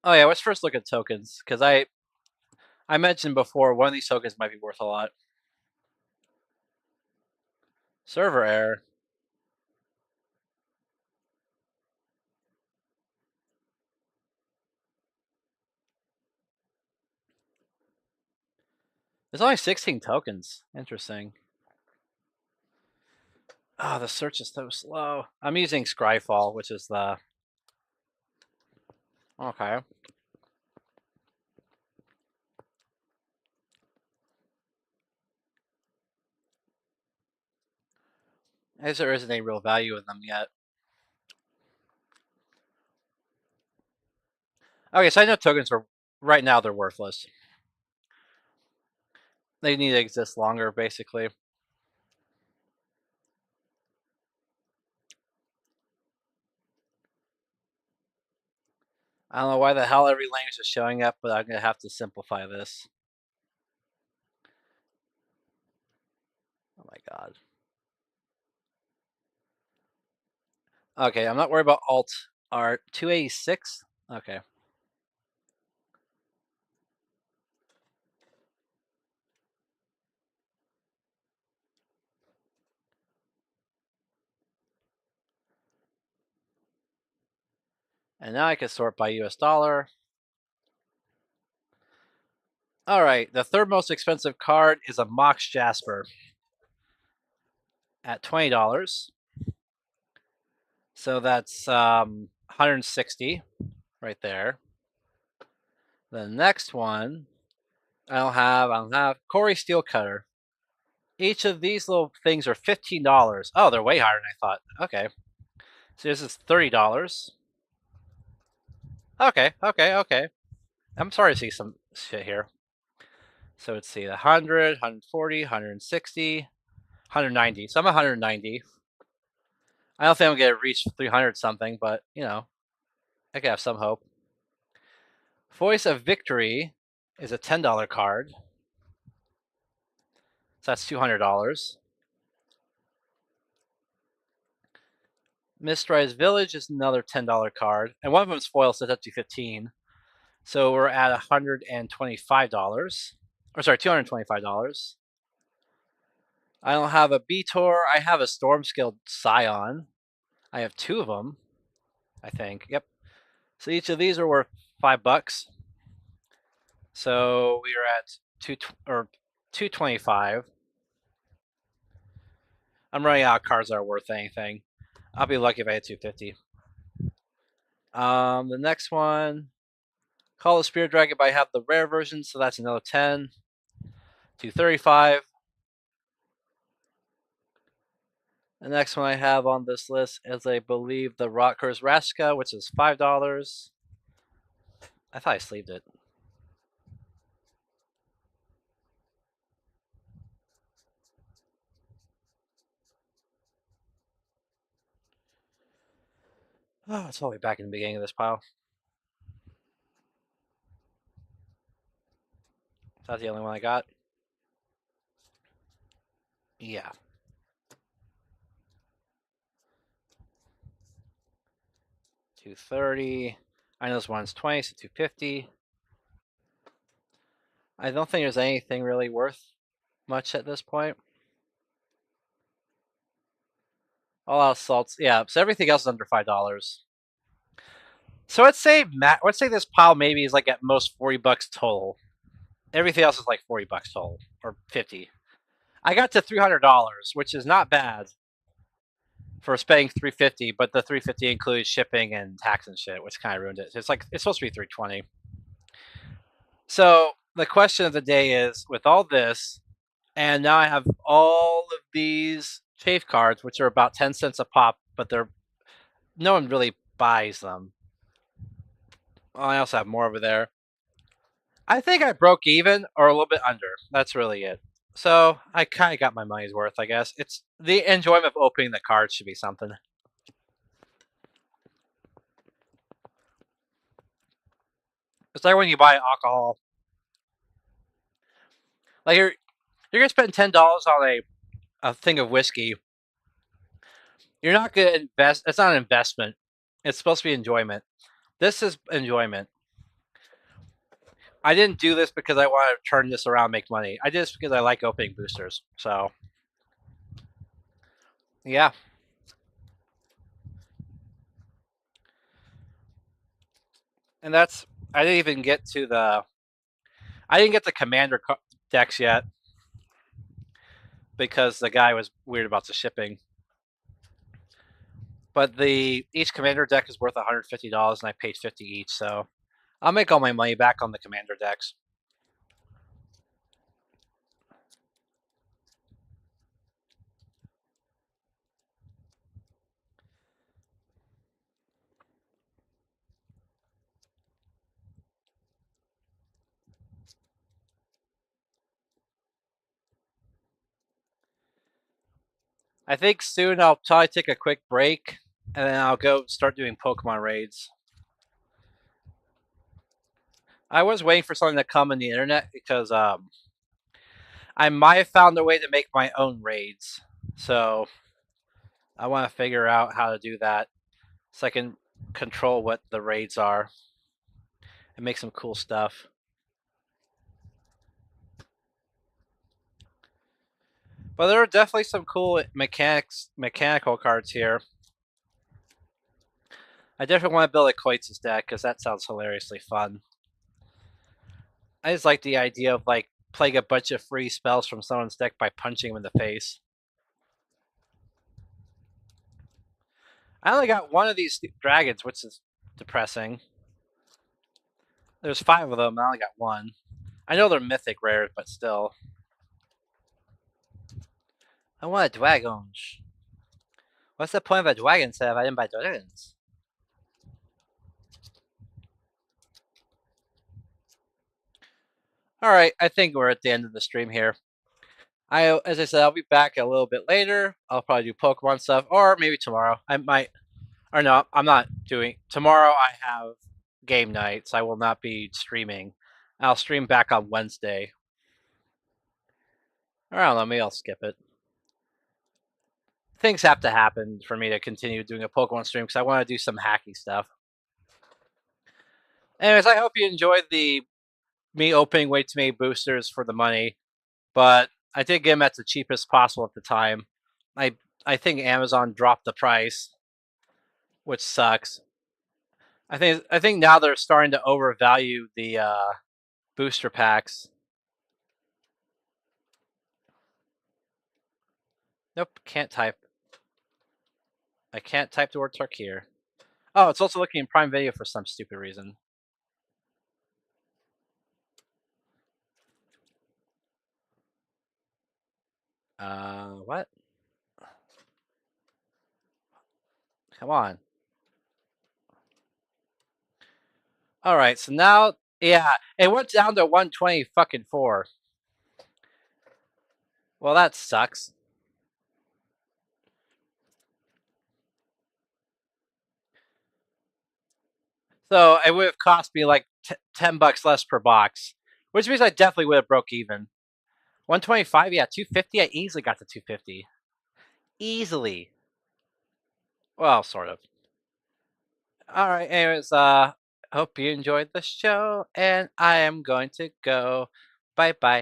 Oh yeah, let's first look at tokens because I mentioned before one of these tokens might be worth a lot. Server error. There's only 16 tokens. Interesting. Oh, the search is so slow. I'm using Scryfall, which is the. Okay. I guess there isn't any real value in them yet. Okay, so I know tokens are right now they're worthless. They need to exist longer, basically. I don't know why the hell every language is showing up, but I'm gonna have to simplify this. Oh my god. Okay, I'm not worried about alt art. 286? Okay. And now I can sort by US dollar. Alright, the third most expensive card is a Mox Jasper at $20. So that's 160 right there. The next one I don't have Corey Steelcutter. Each of these little things are $15. Oh, they're way higher than I thought. Okay. So this is $30. Okay. I'm sorry to see some shit here. So let's see, 100, 140, 160, 190. So I'm 190. I don't think I'm gonna reach 300 something, but you know, I could have some hope. Voice of Victory is a $10 card. So that's $200. Mistrise Village is another $10 card, and one of them is foil, so that's up to 15. So we're at $125. Or sorry, $225. I don't have a Beator. I have a Storm Scaled Scion. I have two of them, I think. Yep. So each of these are worth $5. So we are at 225. I'm running out of cards that are worth anything. I'll be lucky if I hit 250. The next one, Call the Spirit Dragon, but I have the rare version, so that's another 10. 235. The next one I have on this list is, I believe, the Rotker's Raska, which is $5. I thought I sleeved it. Oh, it's all the way back in the beginning of this pile. Is that the only one I got? Yeah. 230. I know this one's 20, so 250. I don't think there's anything really worth much at this point. All out salts, yeah. So everything else is under $5. So let's say this pile maybe is like at most $40 total. Everything else is like $40 total or 50. I got to $300, which is not bad for spending 350, but the 350 includes shipping and tax and shit, which kind of ruined it. It's supposed to be 320. So the question of the day is, with all this, and now I have all of these chafe cards, which are about 10 cents a pop, but no one really buys them. Well, I also have more over there. I think I broke even or a little bit under. That's really it. So I kind of got my money's worth, I guess. It's the enjoyment of opening the cards should be something. It's like when you buy alcohol. Like you're gonna spend $10 on a thing of whiskey. You're not gonna invest. It's not an investment. It's supposed to be enjoyment. This is enjoyment. I didn't do this because I want to turn this around and make money. I did this because I like opening boosters. So, yeah. And that's, I didn't even get to the commander decks yet because the guy was weird about the shipping. But each commander deck is worth $150 and I paid 50 each, so I'll make all my money back on the commander decks. I think soon I'll probably take a quick break and then I'll go start doing Pokemon raids. I was waiting for something to come on the internet because I might have found a way to make my own raids. So I want to figure out how to do that so I can control what the raids are and make some cool stuff. But there are definitely some cool mechanical cards here. I definitely want to build a Koitz's deck because that sounds hilariously fun. I just like the idea of like playing a bunch of free spells from someone's deck by punching them in the face. I only got one of these dragons, which is depressing. There's 5 of them, I only got one. I know they're mythic rares, but still. I want a dragons. What's the point of a dragon set if I didn't buy dragons? Alright, I think we're at the end of the stream here. As I said, I'll be back a little bit later. I'll probably do Pokemon stuff, or maybe tomorrow. I might, or no, I'm not doing. Tomorrow I have game night, so I will not be streaming. I'll stream back on Wednesday. Or I don't know, maybe I'll skip it. Things have to happen for me to continue doing a Pokemon stream because I want to do some hacky stuff. Anyways, I hope you enjoyed me opening way too many boosters for the money, but I did get them at the cheapest possible at the time. I think Amazon dropped the price, which sucks. I think now they're starting to overvalue the booster packs. Nope, can't type. I can't type the word Tarkir. Oh, it's also looking in Prime Video for some stupid reason. What? Come on. All right, so now, yeah, it went down to 120 fucking 4. Well, that sucks. So it would have cost me like $10 less per box, which means I definitely would have broke even. 125, yeah, 250. I easily got to 250. Easily. Well, sort of. All right. Anyways, hope you enjoyed the show, and I am going to go. Bye bye.